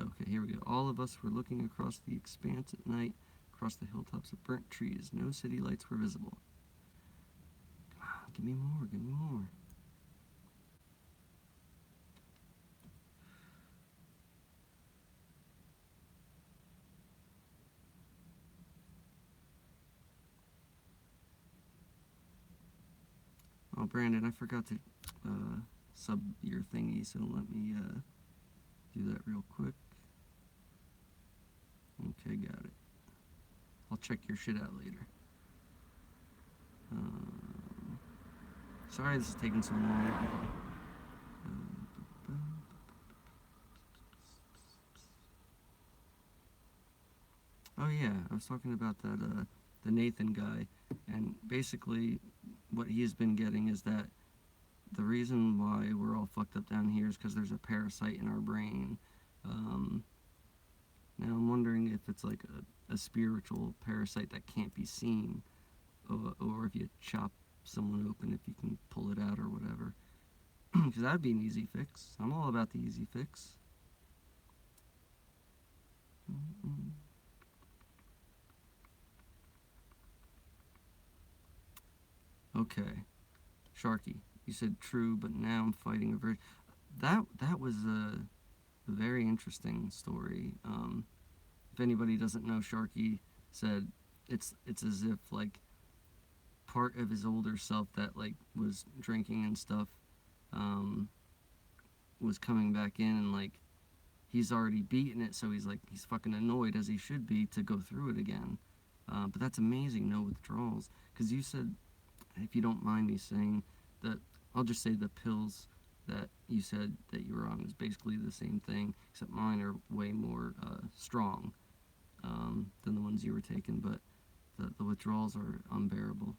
Okay, here we go. All of us were looking across the expanse at night, across the hilltops of burnt trees. No city lights were visible. Come on, give me more, give me more. Oh, Brandon, I forgot to sub your thingy, so let me do that real quick. Okay, got it. I'll check your shit out later. Sorry this is taking so long. Oh yeah, I was talking about that the Nathan guy, and basically what he's been getting is that the reason why we're all fucked up down here is because there's a parasite in our brain. Now I'm wondering if it's like a spiritual parasite that can't be seen, or if you chop someone open, if you can pull it out or whatever. Because that'd be an easy fix. I'm all about the easy fix. Okay, Sharky, you said true, but now I'm fighting a virgin. That was a very interesting story. If anybody doesn't know, Sharky said it's as if like part of his older self that like was drinking and stuff was coming back in, and like he's already beaten it, so he's fucking annoyed, as he should be, to go through it again. But that's amazing, no withdrawals. Because you said, if you don't mind me saying, that I'll just say the pills that you said that you were on is basically the same thing, except mine are way more strong than the ones you were taking, but the withdrawals are unbearable.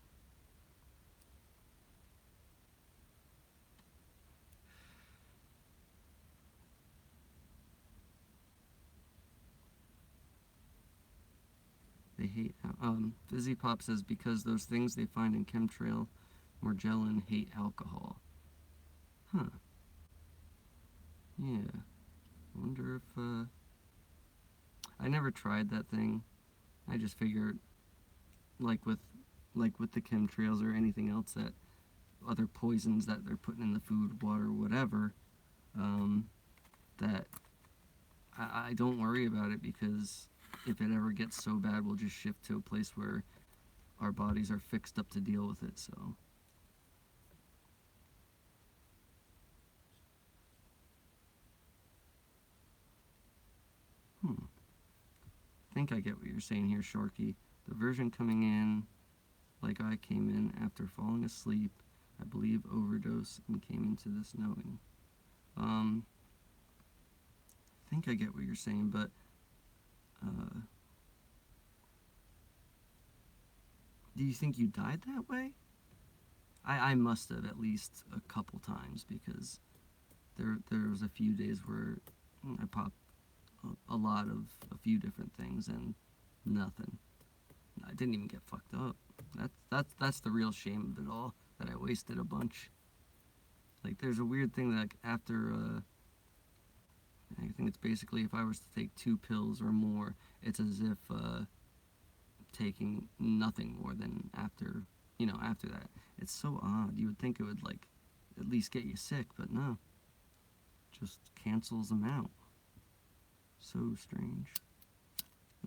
They hate, Fizzy Pop says, because those things they find in chemtrail, Morgellon hate alcohol. Huh. Yeah. Wonder if, I never tried that thing. I just figured, like with the chemtrails or anything else, that other poisons that they're putting in the food, water, whatever, that I don't worry about it, because if it ever gets so bad, we'll just shift to a place where our bodies are fixed up to deal with it, so. I think I get what you're saying here, Sharky. The version coming in, like I came in after falling asleep, I believe overdose, and came into this knowing. I think I get what you're saying, but do you think you died that way? I must have at least a couple times, because there was a few days where I popped a lot of a few different things and nothing. I didn't even get fucked up. That's the real shame of it all, that I wasted a bunch. Like, there's a weird thing that, like, after I think it's basically, if I was to take 2 pills or more, it's as if taking nothing more than after, after that. It's so odd. You would think it would, like, at least get you sick, but no. Just cancels them out. So strange.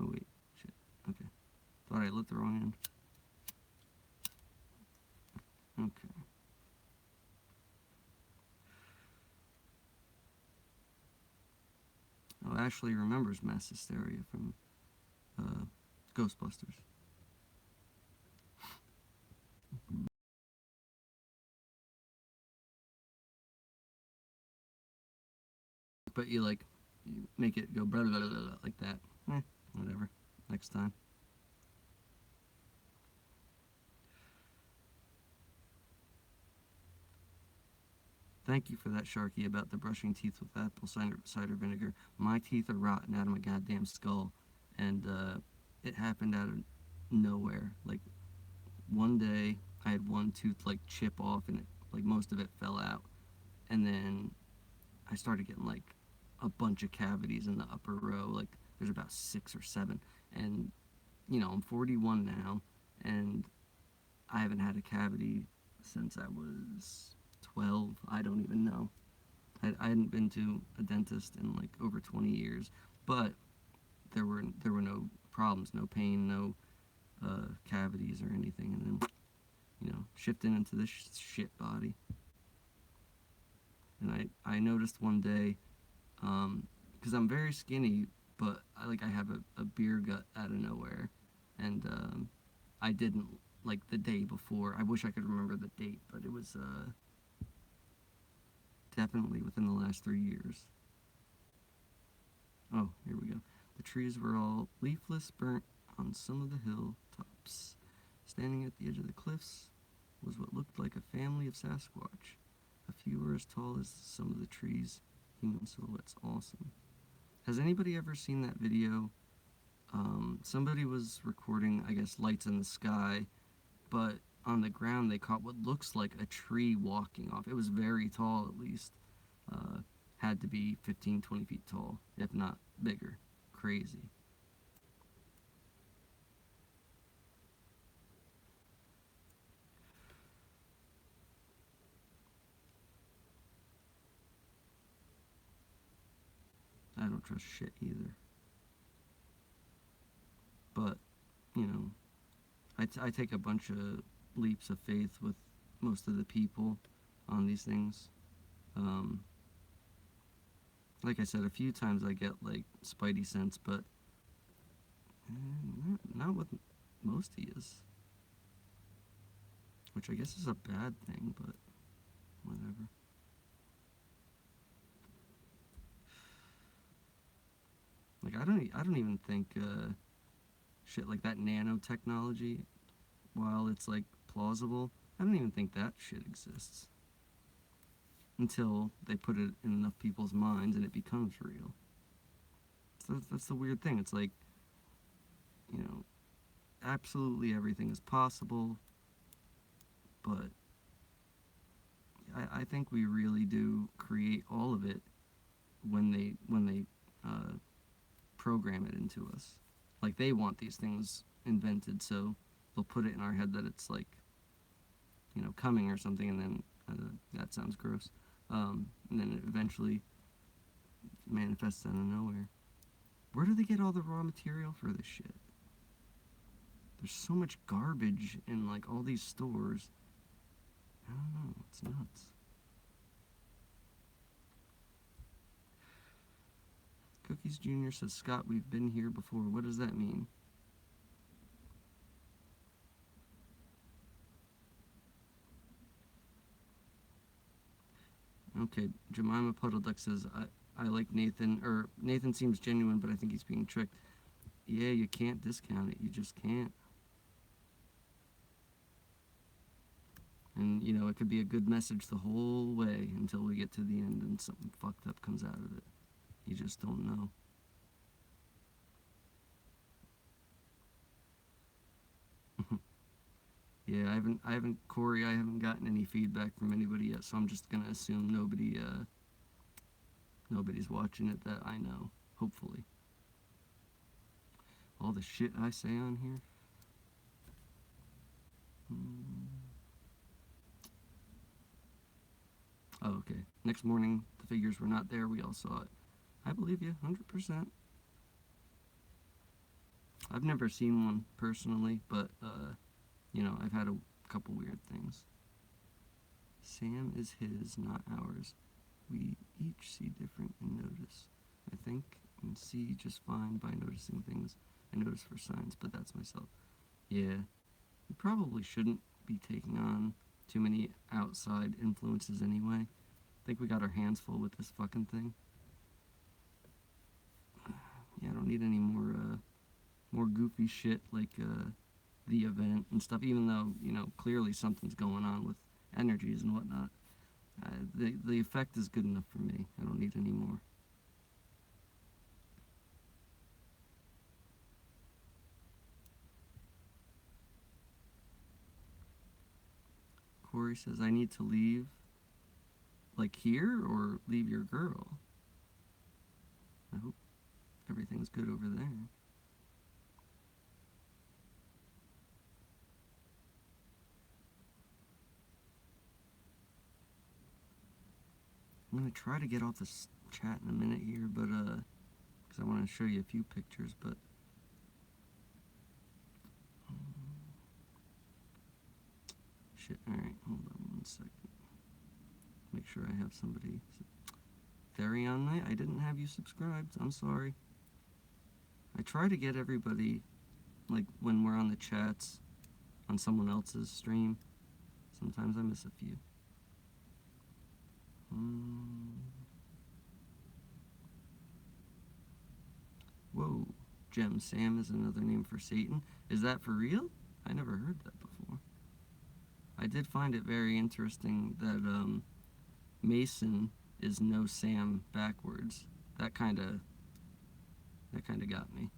Oh wait, shit. Okay. Thought I lit the wrong end. Okay. Oh, Ashley remembers mass hysteria from Ghostbusters. But you make it go blah blah blah, blah like that. Whatever. Next time. Thank you for that, Sharky, about the brushing teeth with apple cider vinegar. My teeth are rotten out of my goddamn skull, and it happened out of nowhere. Like, one day, I had one tooth like chip off, and like most of it fell out, and then I started getting like a bunch of cavities in the upper row. Like, there's about 6 or 7, and I'm 41 now, and I haven't had a cavity since I was 12. I don't even know. I hadn't been to a dentist in like over 20 years, but there were no problems, no pain, no cavities or anything, and then shifting into this shit body. And I noticed one day, because I'm very skinny, but I have a beer gut out of nowhere, and I didn't, like, the day before. I wish I could remember the date, but it was definitely within the last 3 years. Oh, here we go. The trees were all leafless, burnt on some of the hill tops. Standing at the edge of the cliffs was what looked like a family of Sasquatch. A few were as tall as some of the trees. Human silhouettes, awesome. Has anybody ever seen that video? Somebody was recording, I guess, lights in the sky, but on the ground they caught what looks like a tree walking off. It was very tall, at least. Had to be 15, 20 feet tall, if not bigger. Crazy. I don't trust shit either. But, you know, I take a bunch of leaps of faith with most of the people on these things. Um, like I said, a few times I get like spidey sense, but not with most of yous. Which I guess is a bad thing, but whatever. Like, I don't even think shit like that nanotechnology, while it's like plausible, I don't even think that shit exists until they put it in enough people's minds and it becomes real. So that's the weird thing. It's like, you know, absolutely everything is possible, but I think we really do create all of it when they program it into us. Like, they want these things invented, so they'll put it in our head that it's like, coming or something, and then that sounds gross. And then it eventually manifests out of nowhere. Where do they get all the raw material for this shit? There's so much garbage in like all these stores. I don't know. It's nuts. Cookies Jr. says, Scott, we've been here before. What does that mean? Okay, Jemima Puddle Duck says, I like Nathan, or Nathan seems genuine, but I think he's being tricked. Yeah, you can't discount it. You just can't. And, you know, it could be a good message the whole way until we get to the end and something fucked up comes out of it. You just don't know. Yeah, Korrie, I haven't gotten any feedback from anybody yet, so I'm just gonna assume nobody's watching it that I know. Hopefully. All the shit I say on here. Oh, okay. Next morning, the figures were not there. We all saw it. I believe you, 100%. I've never seen one personally, but, you know, I've had a couple weird things. Sam is his, not ours. We each see different and notice. I think and see just fine by noticing things. I notice for signs, but that's myself. Yeah, we probably shouldn't be taking on too many outside influences anyway. I think we got our hands full with this fucking thing. Yeah, I don't need any more goofy shit like the event and stuff. Even though, you know, clearly something's going on with energies and whatnot. The effect is good enough for me. I don't need any more. Korrie says, I need to leave, like here, or leave your girl? I hope everything's good over there. I'm gonna try to get off this chat in a minute here, but because I want to show you a few pictures, but shit. All right, hold on 1 second. Make sure I have somebody. Therion Knight, I didn't have you subscribed. I'm sorry. I try to get everybody, like when we're on the chats on someone else's stream. Sometimes I miss a few. Whoa, Gem Sam is another name for Satan. Is that for real? I never heard that before. I did find it very interesting that Mason is no Sam backwards. That kind of got me.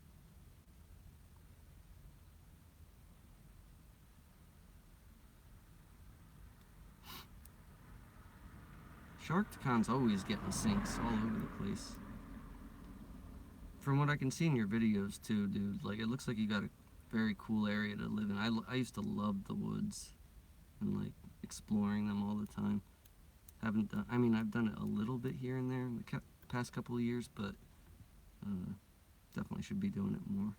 Sharktacon's always getting sinks all over the place. From what I can see in your videos too, dude, like it looks like you got a very cool area to live in. I used to love the woods and like exploring them all the time. Haven't done, I mean, I've done it a little bit here and there in the past couple of years, but definitely should be doing it more.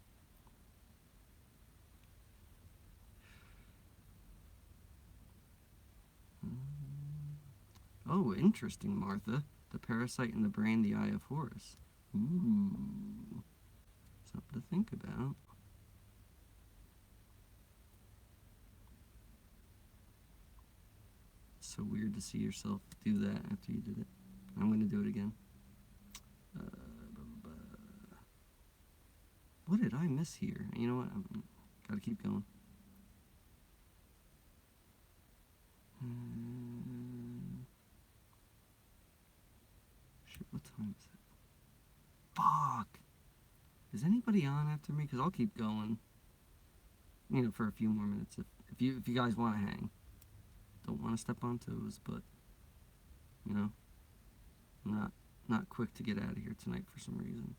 Oh, interesting, Martha. The parasite in the brain, the Eye of Horus. Ooh, something to think about. It's so weird to see yourself do that after you did it. I'm gonna do it again. What did I miss here? You know what? Gotta keep going. Shit, what time is it? Fuck! Is anybody on after me? Because I'll keep going. You know, for a few more minutes if you guys want to hang. Don't want to step on toes, but you know, I'm not quick to get out of here tonight for some reason.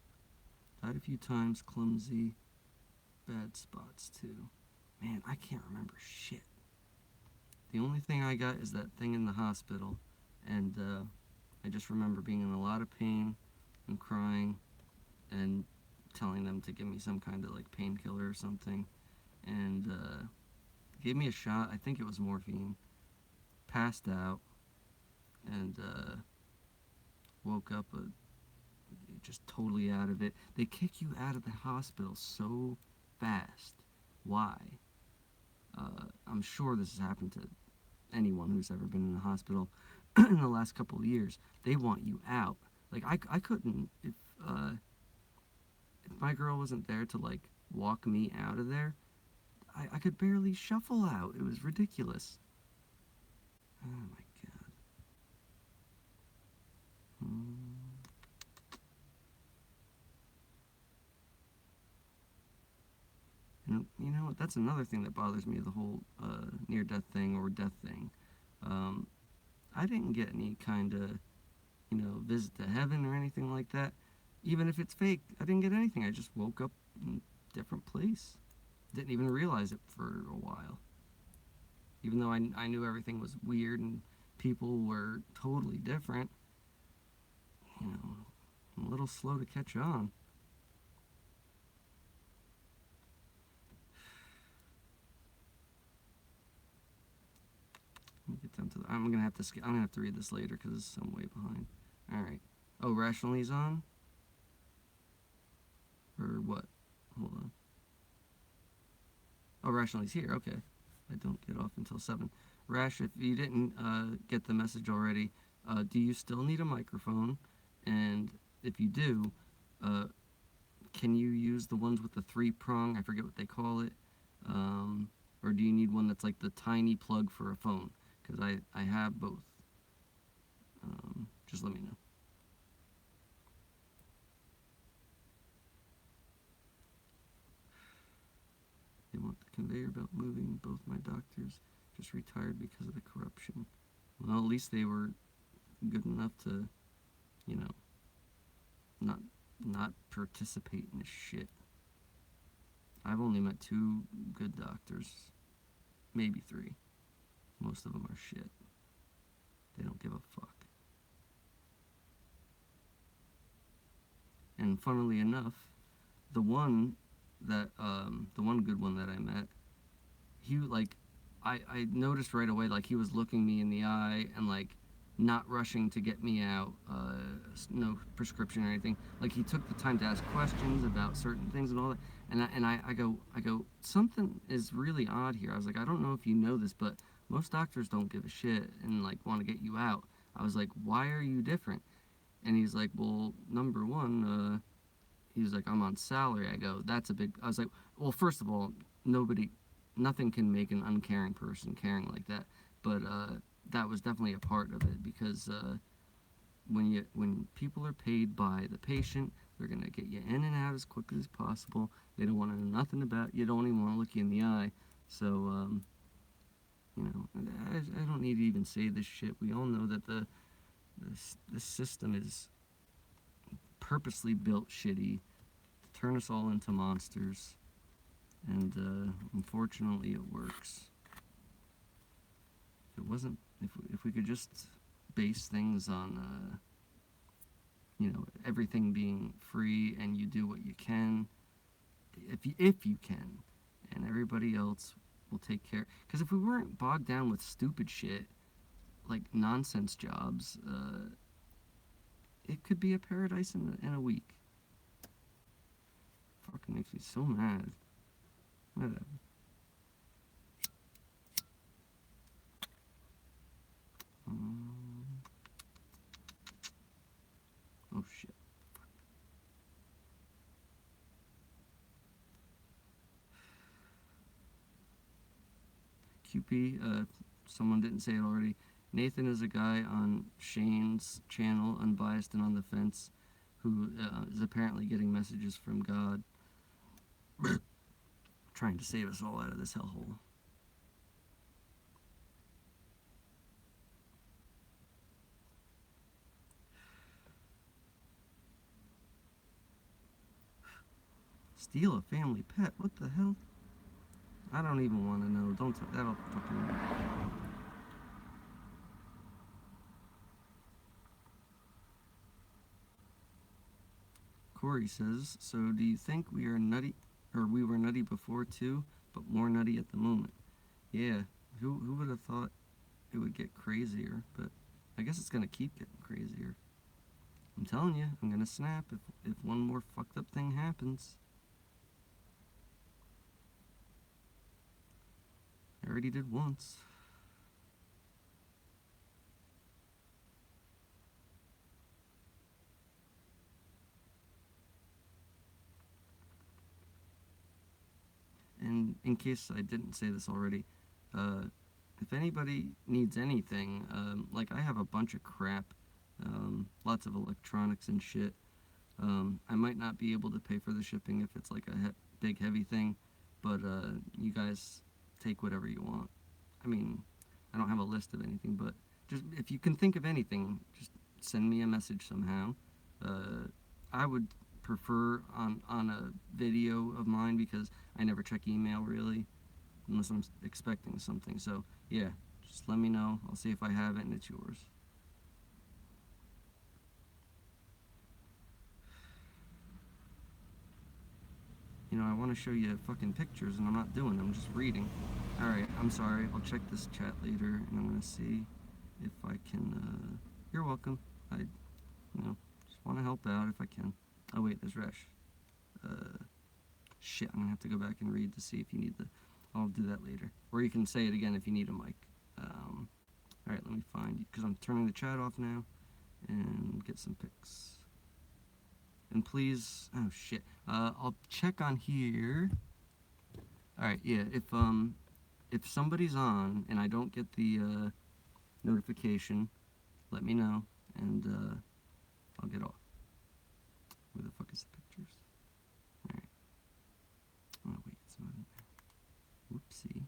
Died a few times, clumsy, bad spots too. Man, I can't remember shit. The only thing I got is that thing in the hospital, and I just remember being in a lot of pain and crying and telling them to give me some kind of like painkiller or something, and gave me a shot. I think it was morphine. Passed out and woke up just totally out of it. They kick you out of the hospital so fast. Why? I'm sure this has happened to anyone who's ever been in a hospital in the last couple of years. They want you out. Like I couldn't if my girl wasn't there to like walk me out of there. I could barely shuffle out. It was ridiculous. Oh my god. Hmm. And you know what? That's another thing that bothers me, the whole near-death thing or death thing. Um, I didn't get any kind of, visit to heaven or anything like that. Even if it's fake, I didn't get anything. I just woke up in a different place. Didn't even realize it for a while. Even though I knew everything was weird and people were totally different, I'm a little slow to catch on. Let me get down to the, I'm gonna have to read this later because I'm way behind. All right. Oh, rationally's on, or what? Hold on. Oh, rationally's here. Okay. I don't get off until 7. Rash, if you didn't get the message already, do you still need a microphone? And if you do, uh, can you use the ones with the 3-prong? I forget what they call it. Or do you need one that's like the tiny plug for a phone? Because I have both. Just let me know. They want the conveyor belt moving. Both my doctors just retired because of the corruption. Well, at least they were good enough to, you know, not participate in this shit. I've only met 2 good doctors, maybe 3. Most of them are shit. They don't give a fuck. And funnily enough, the one the one good one that I met, he like, I noticed right away, like, he was looking me in the eye and like not rushing to get me out, no prescription or anything. Like, he took the time to ask questions about certain things and all that. And I go, something is really odd here. I was like, I don't know if you know this, but most doctors don't give a shit and like want to get you out. I was like, why are you different? And he's like, well, number one, he was like, I'm on salary. I go, that's a big. I was like, well, first of all, nothing can make an uncaring person caring like that. But that was definitely a part of it, because when people are paid by the patient, they're gonna get you in and out as quickly as possible. They don't want to know nothing about you. Don't even want to look you in the eye. So I don't need to even say this shit. We all know that the system is purposely built shitty to turn us all into monsters, and unfortunately it works. If it wasn't, if we could just base things on everything being free and you do what you can, if you can, and everybody else will take care. Because if we weren't bogged down with stupid shit like nonsense jobs, it could be a paradise in a week. Fucking makes me so mad. Whatever. Oh shit. QP, someone didn't say it already. Nathan is a guy on Shane's channel, Unbiased and on the Fence, who is apparently getting messages from God, trying to save us all out of this hellhole. Steal a family pet? What the hell? I don't even want to know. Don't. That'll fucking. Korrie says, so do you think we are nutty, or we were nutty before too, but more nutty at the moment? Yeah, who would have thought it would get crazier? But I guess it's gonna keep getting crazier. I'm telling you, I'm gonna snap if one more fucked up thing happens. I already did once. And in case I didn't say this already, if anybody needs anything, like I have a bunch of crap, lots of electronics and shit. I might not be able to pay for the shipping if it's like a big heavy thing, but you guys take whatever you want. I mean, I don't have a list of anything, but just if you can think of anything, just send me a message somehow. I would prefer on a video of mine because I never check email really unless I'm expecting something. So yeah, just let me know. I'll see if I have it and it's yours. You know, I want to show you fucking pictures and I'm not doing them, I'm just reading. Alright, I'm sorry. I'll check this chat later and I'm going to see if I can, you're welcome. I, just want to help out if I can. Oh wait, there's Resh. Shit, I'm going to have to go back and read to see if you need the, I'll do that later. Or you can say it again if you need a mic. Alright, let me find, because I'm turning the chat off now and get some pics. And please, oh shit, I'll check on here. Alright, yeah, if somebody's on and I don't get the notification, let me know and I'll get off. Where the fuck is the pictures? Alright. Oh wait, it's not in there. Whoopsie.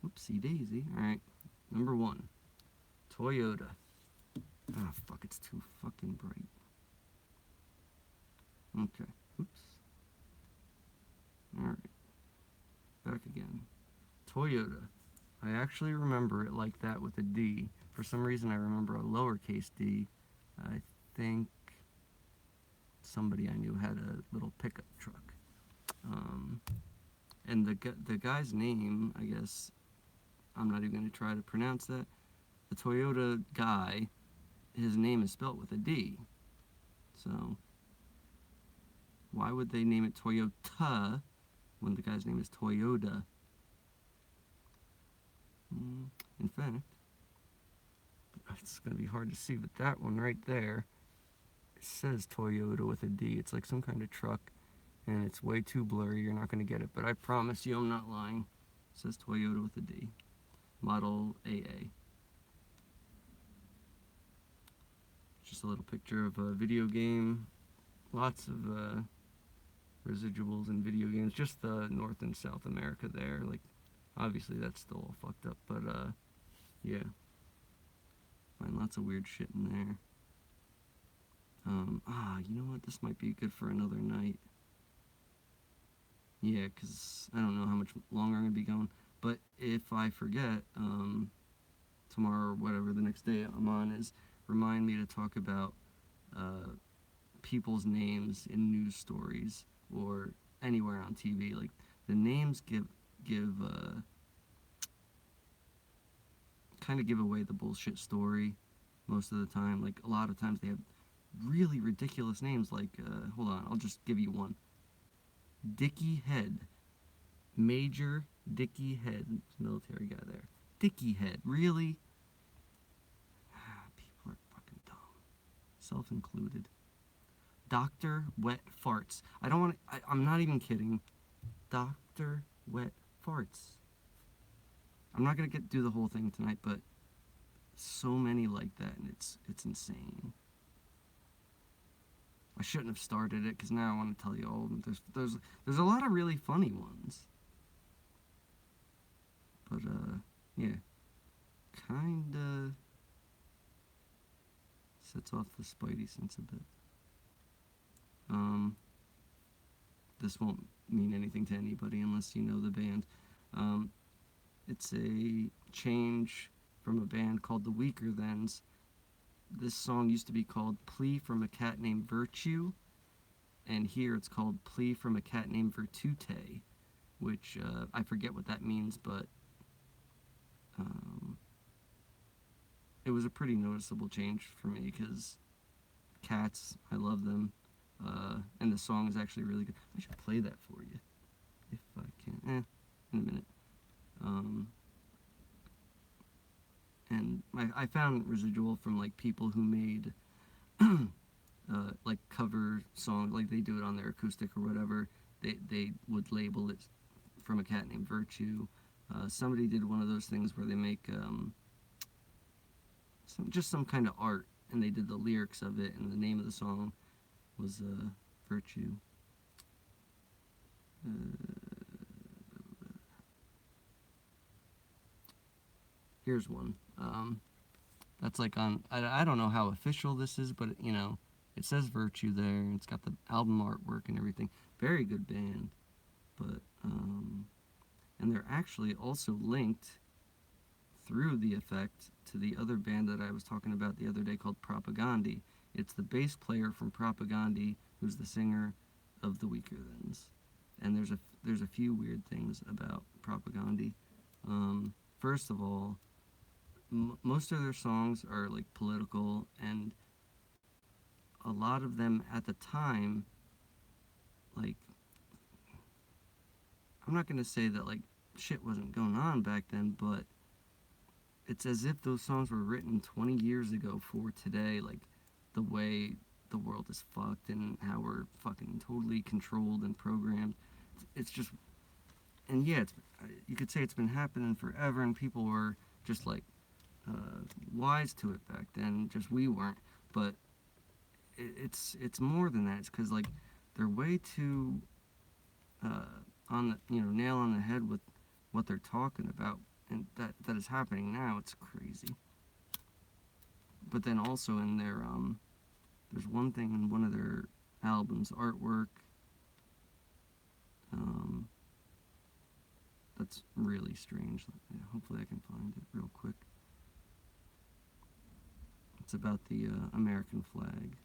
Whoopsie daisy. Alright, number 1. Toyota. Ah, fuck, it's too fucking bright. Okay, oops. Alright, back again. Toyota. I actually remember it like that with a D. For some reason I remember a lowercase d. I think somebody I knew had a little pickup truck. And the guy's name, I guess, I'm not even going to try to pronounce that. The Toyota guy, his name is spelt with a D. So, why would they name it Toyota when the guy's name is Toyota? In fact, it's going to be hard to see, but that one right there, it says Toyota with a D. It's like some kind of truck, and it's way too blurry. You're not going to get it, but I promise you I'm not lying. It says Toyota with a D. Model AA. Just a little picture of a video game. Lots of residuals in video games. Just the North and South America there. Like, obviously that's still all fucked up, but yeah. Find lots of weird shit in there. You know what? This might be good for another night. Yeah, because I don't know how much longer I'm going to be going. But if I forget, tomorrow or whatever the next day I'm on is, remind me to talk about people's names in news stories or anywhere on TV. Like, the names give kind of give away the bullshit story most of the time. Like, a lot of times they have really ridiculous names, like, hold on, I'll just give you one. Dickie Head. Major Dickie Head. Military guy there. Dickie Head. Really? People are fucking dumb. Self-included. Dr. Wet Farts. I don't want to, I'm not even kidding. Dr. Wet Farts. I'm not going to do the whole thing tonight, but so many like that, and it's insane. I shouldn't have started it, because now I want to tell you all of them. There's a lot of really funny ones. But, yeah. Kinda sets off the spidey sense a bit. This won't mean anything to anybody unless you know the band. It's a change from a band called the Weaker Thens. This song used to be called Plea from a Cat Named Virtue, and here it's called Plea from a Cat Named Virtute, which I forget what that means, but it was a pretty noticeable change for me, because cats, I love them, and the song is actually really good. I should play that for you, if I can, in a minute. And I found residual from, like, people who made, like, cover songs, like, they do it on their acoustic or whatever. They would label it From a Cat Named Virtue, Somebody did one of those things where they make just some kind of art, and they did the lyrics of it, and the name of the song was Virtue. Here's one. That's like on. I don't know how official this is, but it says Virtue there, and it's got the album artwork and everything. Very good band, but and they're actually also linked through the Effect to the other band that I was talking about the other day called Propagandhi. It's the bass player from Propagandhi who's the singer of the Weaker Thans. And there's a few weird things about Propagandhi. First of all, most of their songs are like political, and a lot of them at the time, like, I'm not gonna say that like shit wasn't going on back then, but it's as if those songs were written 20 years ago for today, like the way the world is fucked and how we're fucking totally controlled and programmed. It's just, and yeah, you could say it's been happening forever, and people were just like wise to it back then. Just we weren't, but it's more than that. It's because like they're way too on the nail on the head with what they're talking about, and that is happening now. It's crazy. But then also in their there's one thing in one of their albums artwork that's really strange. Hopefully I can find it real quick. It's about the American flag.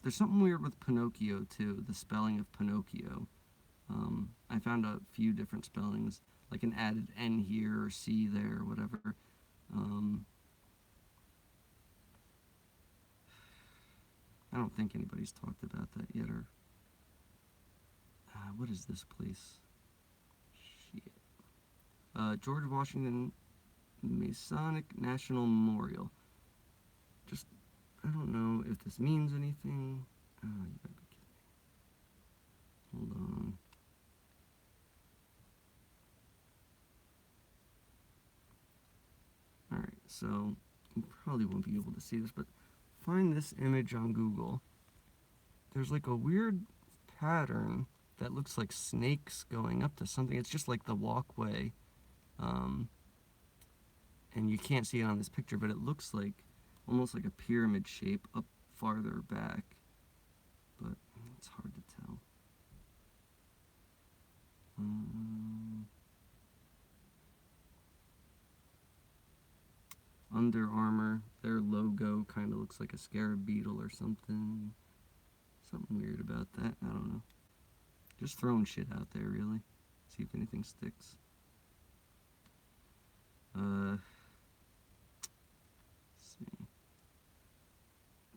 There's something weird with Pinocchio too, the spelling of Pinocchio. I found a few different spellings, like an added N here or C there or whatever. I don't think anybody's talked about that yet, or what is this place? Shit. George Washington Masonic National Memorial. Just, I don't know if this means anything. Oh, you gotta be kidding me. Hold on. Alright, so you probably won't be able to see this, but find this image on Google. There's like a weird pattern that looks like snakes going up to something. It's just like the walkway. And you can't see it on this picture, but it looks like almost like a pyramid shape up farther back. But it's hard to tell. Under Armour, their logo kind of looks like a scarab beetle or something. Something weird about that. I don't know. Just throwing shit out there, really. See if anything sticks. Let's see.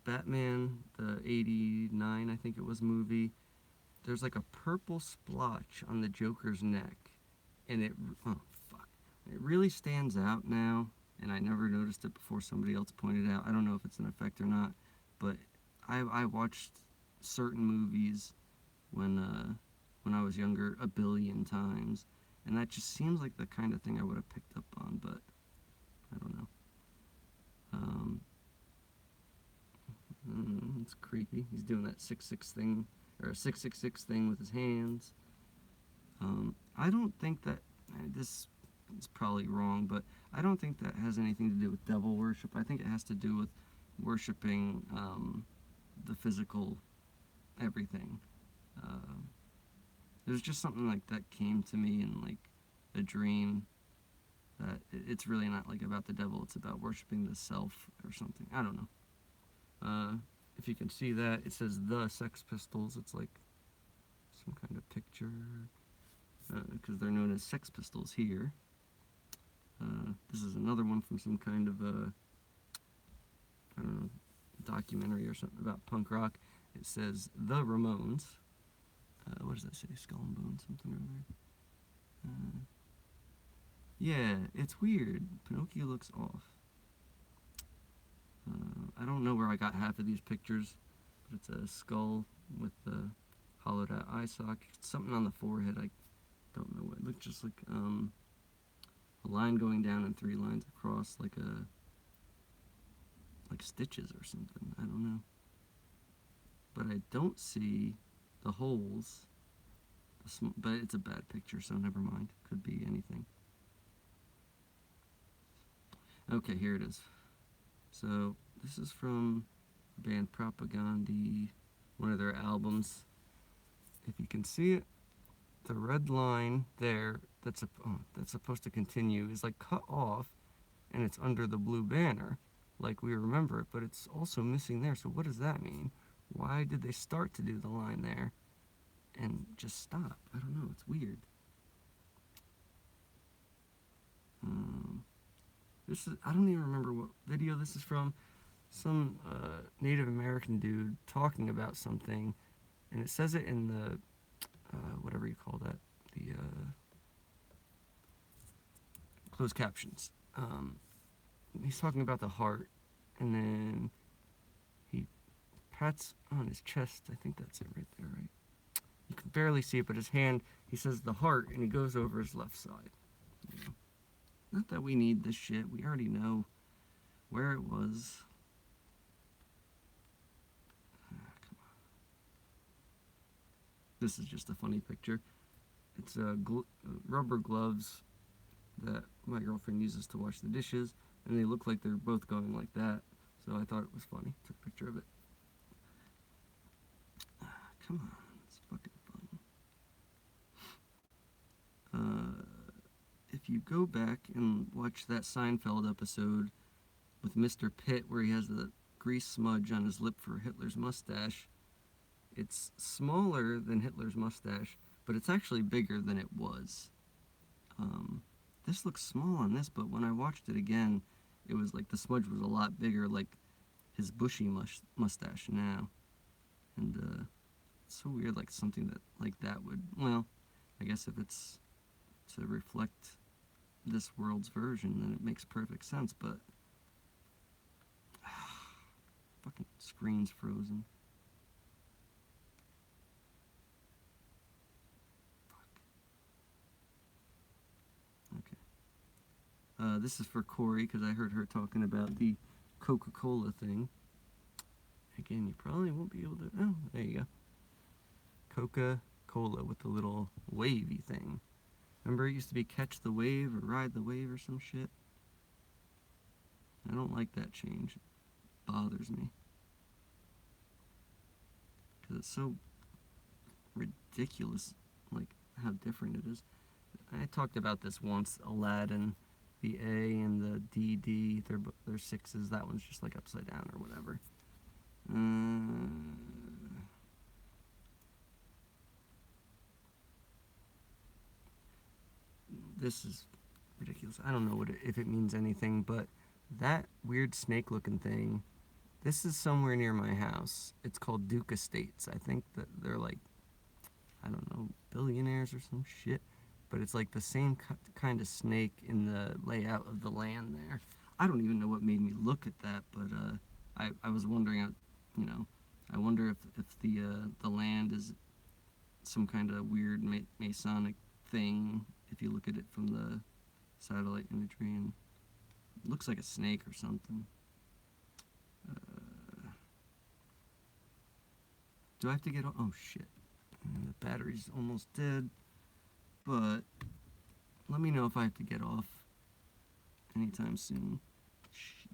Batman, the 89, I think it was, movie. There's like a purple splotch on the Joker's neck. And it really stands out now. And I never noticed it before somebody else pointed out. I don't know if it's an effect or not, but I watched certain movies when I was younger a billion times, and that just seems like the kind of thing I would have picked up on, but I don't know. It's creepy. He's doing that 666 thing, or a 666 thing with his hands. I don't think that this is probably wrong, but I don't think that has anything to do with devil worship. I think it has to do with worshiping the physical everything. There's just something like that came to me in like a dream, that it's really not like about the devil, it's about worshiping the self or something. I don't know. If you can see that, it says the Sex Pistols. It's like some kind of picture, because they're known as Sex Pistols here. This is another one from some kind of I don't know, documentary or something about punk rock. It says the Ramones. What does that say? Skull and Bones, something or other. Yeah, it's weird. Pinocchio looks off. I don't know where I got half of these pictures, but it's a skull with the hollowed out eye socket. Something on the forehead I don't know what. It looked just like a line going down and 3 lines across, like stitches or something. I don't know. But I don't see the holes. But it's a bad picture, so never mind. Could be anything. Okay, here it is. So this is from the band Propaganda, one of their albums. If you can see it, the red line there that's supposed to continue is like cut off, and it's under the blue banner, like we remember it, but it's also missing there. So what does that mean? Why did they start to do the line there and just stop? I don't know. It's weird. I don't even remember what video this is from. Some Native American dude talking about something, and it says it in the whatever you call that, the closed captions. He's talking about the heart, and then he pats on his chest. I think that's it right there, right? You can barely see it, but his hand, he says the heart, and he goes over his left side. You know? Not that we need this shit. We already know where it was. Come on. This is just a funny picture. It's rubber gloves that my girlfriend uses to wash the dishes, and they look like they're both going like that. So I thought it was funny. Took a picture of it. Come on, it's fucking fun. If you go back and watch that Seinfeld episode with Mr. Pitt where he has the grease smudge on his lip for Hitler's mustache, it's smaller than Hitler's mustache, but it's actually bigger than it was. This looks small on this, but when I watched it again, it was like the smudge was a lot bigger, like his bushy mustache now. And it's so weird, like something like that would, well, I guess if it's to reflect this world's version, then it makes perfect sense, but fucking screen's frozen. Fuck. Okay. This is for Korrie, because I heard her talking about the Coca-Cola thing. Again, you probably won't be able to, oh, there you go. Coca-Cola with the little wavy thing. Remember it used to be catch the wave or ride the wave or some shit? I don't like that change. It bothers me. Because it's so ridiculous, like how different it is. I talked about this once, Aladdin, the A and the DD, they're sixes. That one's just like upside down or whatever. This is ridiculous. I don't know if it means anything, but that weird snake looking thing, this is somewhere near my house. It's called Duke Estates. I think that they're like, I don't know, billionaires or some shit, but it's like the same kind of snake in the layout of the land there. I don't even know what made me look at that, but I was wondering, I wonder if the land is some kind of weird Masonic thing, if you look at it from the satellite imagery, and it looks like a snake or something. Do I have to get off? Oh shit. The battery's almost dead, but let me know if I have to get off anytime soon. Shit.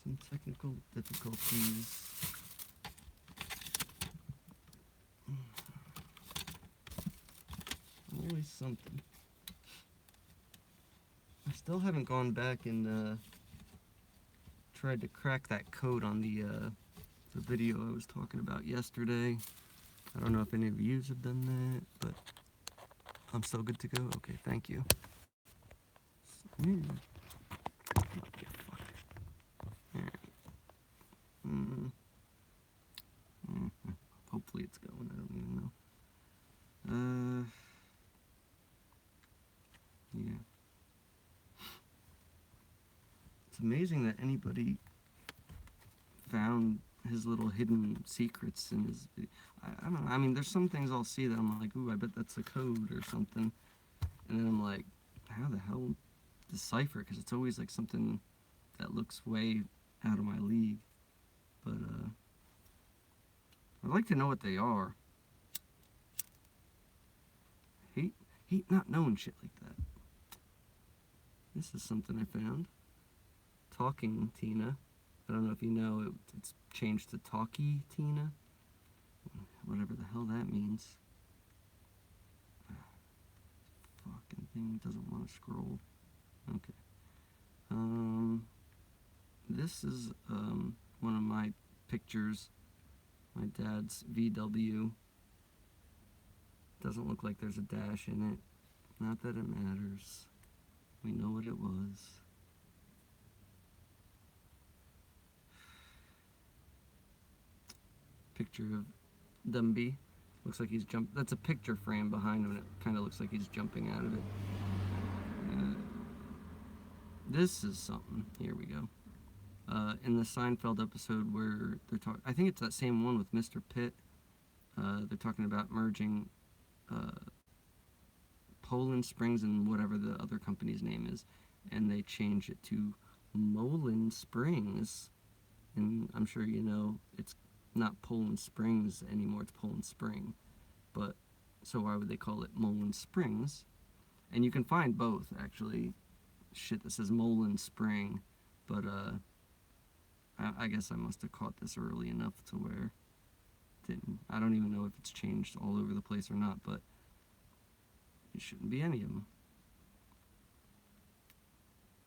Some technical difficulties. Always something. I still haven't gone back and tried to crack that code on the video I was talking about yesterday. I don't know if any of you have done that, but I'm still good to go. Okay, thank you. Okay, fuck. Alright. Hopefully it's going. I don't even know. Yeah. It's amazing that anybody found his little hidden secrets in his. I don't know. I mean, there's some things I'll see that I'm like, ooh, I bet that's a code or something, and then I'm like, how the hell decipher? Because it's always like something that looks way out of my league. But I'd like to know what they are. Hate not knowing shit like that. This is something I found. Talking Tina. I don't know if you know, it's changed to Talkie Tina. Whatever the hell that means. Fucking thing doesn't want to scroll. Okay. This is one of my pictures. My dad's VW. Doesn't look like there's a dash in it. Not that it matters. We know what it was. Picture of Dumby. Looks like he's jumped. That's a picture frame behind him, and it kind of looks like he's jumping out of it. This is something. Here we go. In the Seinfeld episode where they're talking, I think it's that same one with Mr. Pitt. They're talking about merging Poland Springs and whatever the other company's name is, and they change it to Moulin Springs. And I'm sure you know it's not Poland Springs anymore, it's Poland Spring. But so why would they call it Moulin Springs? And you can find both, actually. Shit that says Moulin Spring, but I guess I must have caught this early enough to where I don't even know if it's changed all over the place or not, but it shouldn't be any of them.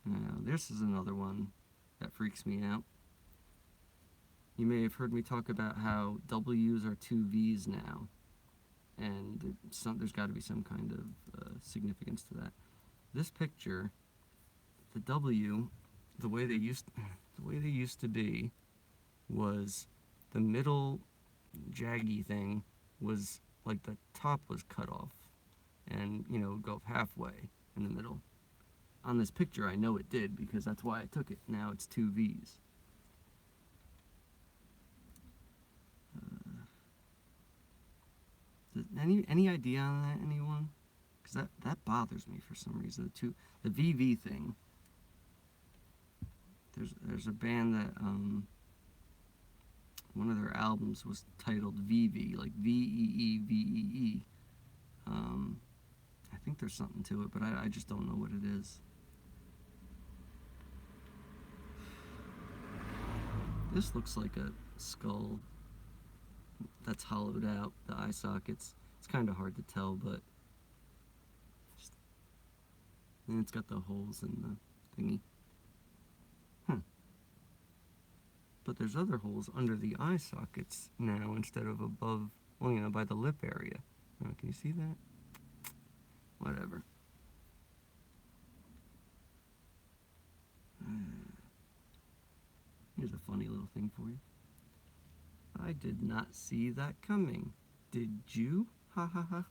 Now, this is another one that freaks me out. You may have heard me talk about how W's are two V's now, and there's got to be some kind of significance to that. This picture, the W, the way they used to be, was the middle jaggy thing was like the top was cut off, and go halfway in the middle. On this picture, I know it did because that's why I took it. Now it's two V's. Any idea on that, anyone? Because that bothers me for some reason. The VV thing. There's a band that one of their albums was titled VV, like VEEVEE. I think there's something to it, but I just don't know what it is. This looks like a skull that's hollowed out, the eye sockets. It's kind of hard to tell, but and it's got the holes in the thingy. But there's other holes under the eye sockets now instead of above, well, by the lip area. Can you see that? Whatever. Here's a funny little thing for you. I did not see that coming. Did you? Ha ha ha.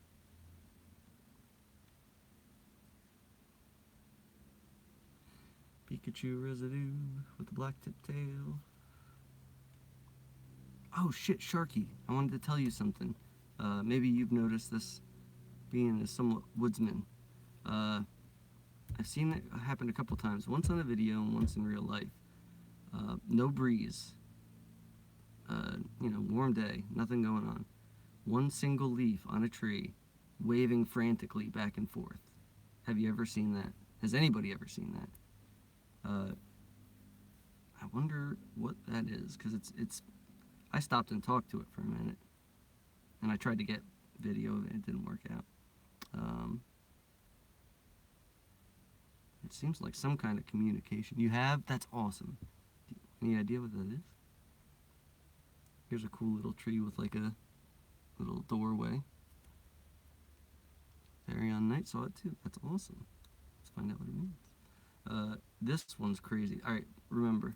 Pikachu residue with the black tip tail. Oh shit, Sharky, I wanted to tell you something. Maybe you've noticed this, being a somewhat woodsman. I've seen it happen a couple times, once on a video and once in real life. No breeze. Warm day, nothing going on. One single leaf on a tree, waving frantically back and forth. Have you ever seen that? Has anybody ever seen that? I wonder what that is, because it's I stopped and talked to it for a minute, and I tried to get video of it. It didn't work out. It seems like some kind of communication. You have? That's awesome. Any idea what that is? Here's a cool little tree with like a little doorway. Very on Night saw it too. That's awesome. Let's find out what it means. This one's crazy. Alright, remember.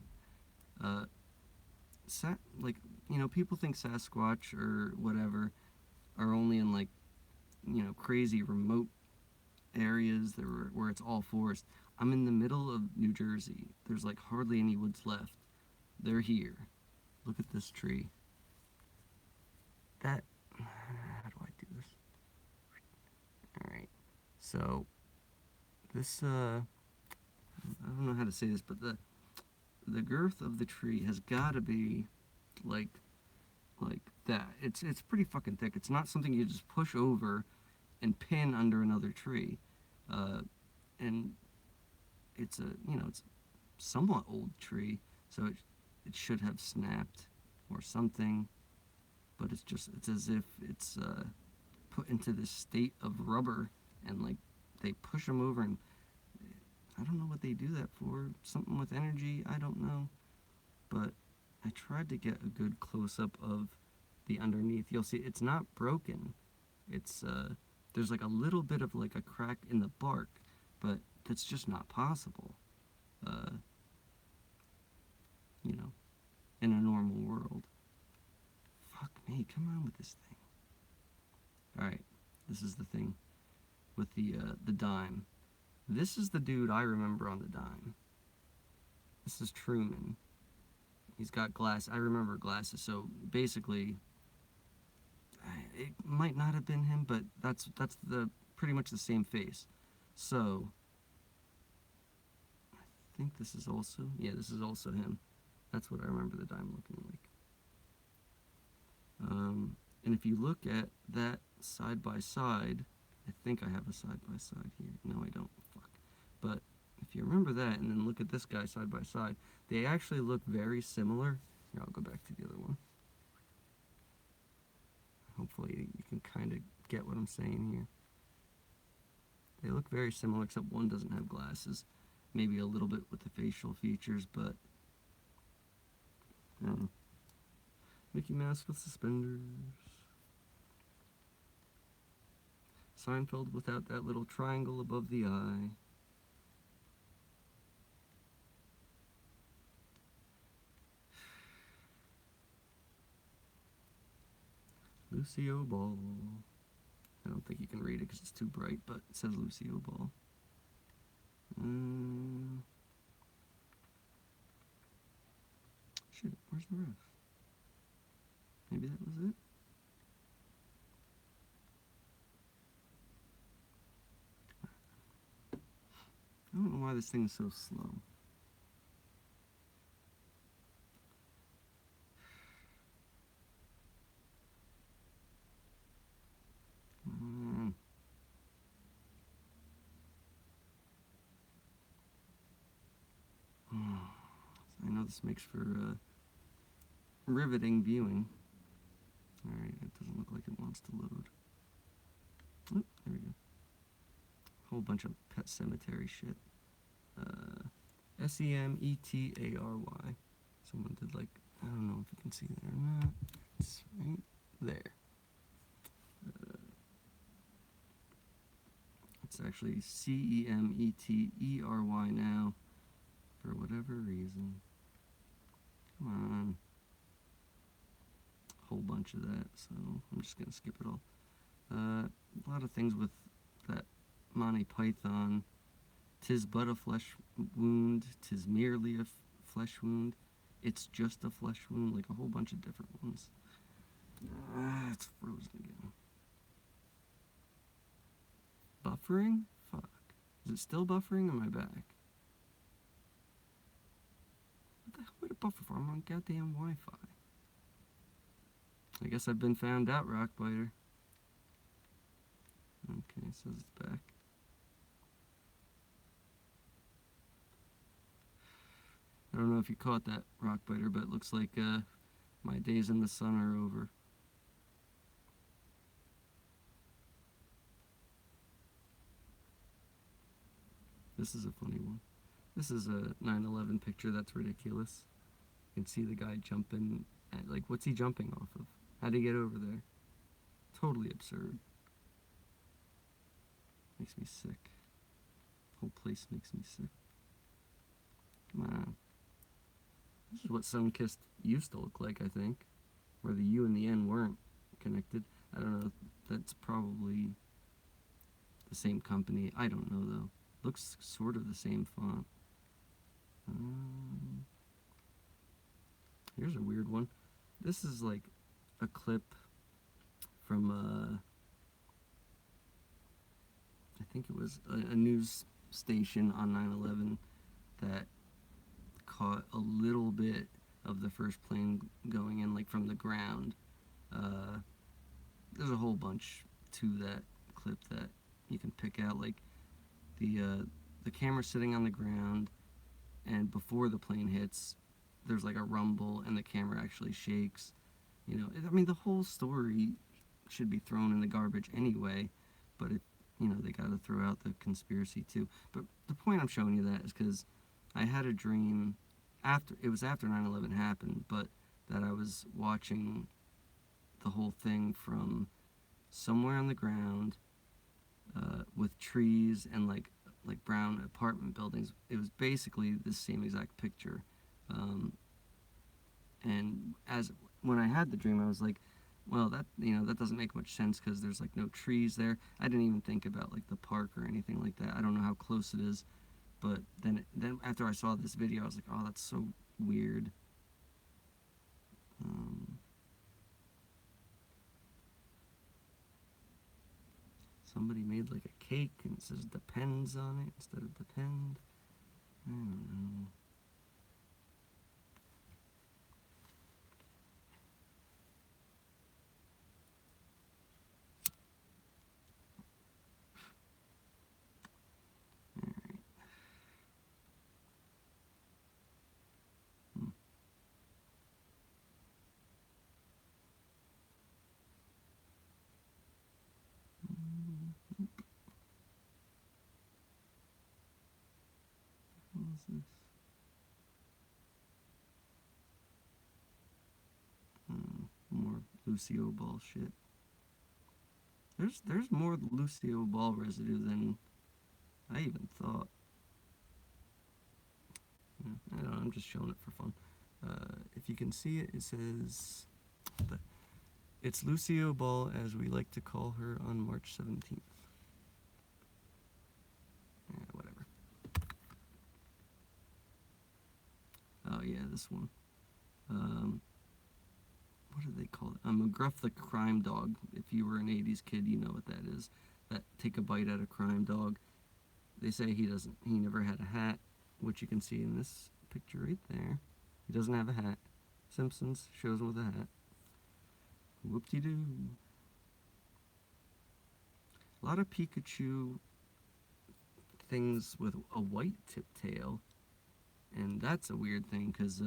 People think Sasquatch or whatever are only in crazy remote areas where it's all forest. I'm in the middle of New Jersey. There's hardly any woods left. They're here. look at this tree. That, how do I do this? Alright, so, this, I don't know how to say this, but the girth of the tree has got to be, like that. It's pretty fucking thick. It's not something you just push over and pin under another tree. And it's a, it's a somewhat old tree, so it should have snapped or something, but it's as if it's put into this state of rubber, and like they push them over, and I don't know what they do that for. Something with energy, I don't know, but I tried to get a good close-up of the underneath. You'll see it's not broken. It's there's like a little bit of like a crack in the bark, but that's just not possible, in a normal world. Fuck me, come on with this thing. Alright, this is the thing with the dime. This is the dude I remember on the dime. This is Truman. He's got glass. I remember glasses, so basically, it might not have been him, but that's the pretty much the same face. So, I think this is also, yeah, this is also him. That's what I remember the dime looking like. And if you look at that side by side, I think I have a side by side here. No, I don't. Fuck. But if you remember that, and then look at this guy side by side, they actually look very similar. Here, I'll go back to the other one. Hopefully you can kind of get what I'm saying here. They look very similar, except one doesn't have glasses. Maybe a little bit with the facial features, but I don't know. Mickey Mouse with suspenders. Seinfeld without that little triangle above the eye. Lucio Ball. I don't think you can read it because it's too bright, but it says Lucio Ball. Shit, where's the rest? Maybe that was it? I don't know why this thing is so slow. I know this makes for riveting viewing. Alright, it doesn't look like it wants to load. Oh, there we go. Whole bunch of Pet Cemetery shit. Semetary. Someone did like, I don't know if you can see that or not. It's right there. It's actually Cemetry now, for whatever reason. Come on. Whole bunch of that, so I'm just gonna skip it all. A lot of things with that Monty Python. 'Tis but a flesh wound, 'tis merely a flesh wound, it's just a flesh wound, like a whole bunch of different ones. It's frozen again. Buffering? Fuck. Is it still buffering, or am I back? What the hell would it buffer for? I'm on goddamn Wi-Fi. I guess I've been found out, Rockbiter. Okay, it says it's back. I don't know if you caught that, Rockbiter, but it looks like my days in the sun are over. This is a funny one. This is a 9/11 picture that's ridiculous. You can see the guy jumping. Like, what's he jumping off of? How'd he get over there? Totally absurd. Makes me sick. Whole place makes me sick. Come on. This is what Sunkissed used to look like, I think. Where the U and the N weren't connected. I don't know. That's probably the same company. I don't know, though. Looks sort of the same font. Here's a weird one. This is like a clip from I think it was a news station on 9/11 that caught a little bit of the first plane going in, like from the ground. Uh, there's a whole bunch to that clip that you can pick out, like the camera sitting on the ground, and before the plane hits, there's like a rumble, and the camera actually shakes. I mean, the whole story should be thrown in the garbage anyway, but they got to throw out the conspiracy too. But the point I'm showing you that is because I had a dream after 9/11 happened, but that I was watching the whole thing from somewhere on the ground, with trees and like brown apartment buildings. It was basically the same exact picture. Um, and as when I had the dream, I was like, well, that doesn't make much sense because there's like no trees there. I didn't even think about like the park or anything like that. I don't know how close it is, but then after I saw this video, I was like, oh, that's so weird. Um, Somebody made like a cake and it says depends on it instead of depend. I don't know. Alright. Hmm. What is this? More Lucio Ball shit. There's more Lucio Ball residue than I even thought. I don't know, I'm just showing it for fun. If you can see it, it says, it's Lucio Ball as we like to call her on March 17th. Yeah, whatever. Oh yeah, this one. What do they call it? McGruff the Crime Dog. If you were an 80s kid, you know what that is. That take a bite at a crime dog. They say he never had a hat, which you can see in this picture right there. He doesn't have a hat. Simpsons shows him with a hat. Whoop-de-doo. A lot of Pikachu things with a white tip tail, and that's a weird thing because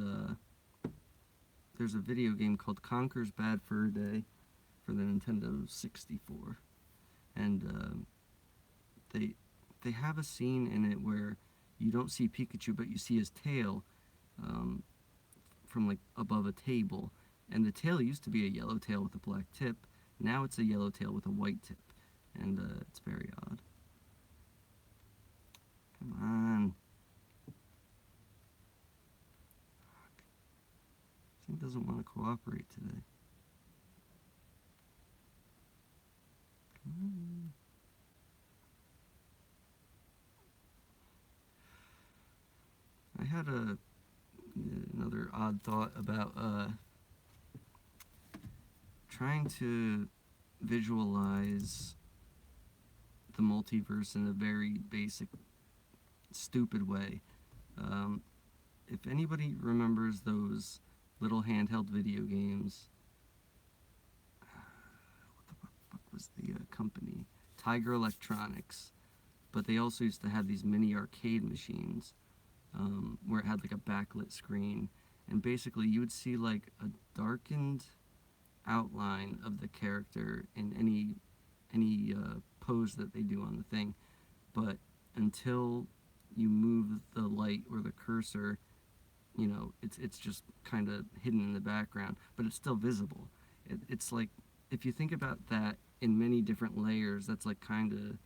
there's a video game called Conker's Bad Fur Day for the Nintendo 64, and they have a scene in it where you don't see Pikachu, but you see his tail from like above a table, and the tail used to be a yellow tail with a black tip. Now it's a yellow tail with a white tip, and it's very odd. Come on. This thing doesn't want to cooperate today. Come on. I had another odd thought about trying to visualize the multiverse in a very basic, stupid way. If anybody remembers those little handheld video games, what the fuck was the company? Tiger Electronics. But they also used to have these mini arcade machines, where it had like a backlit screen, and basically you would see like a darkened outline of the character in any pose that they do on the thing, but until you move the light or the cursor, it's just kind of hidden in the background, but it's still visible. It's like, if you think about that in many different layers, that's like kind of,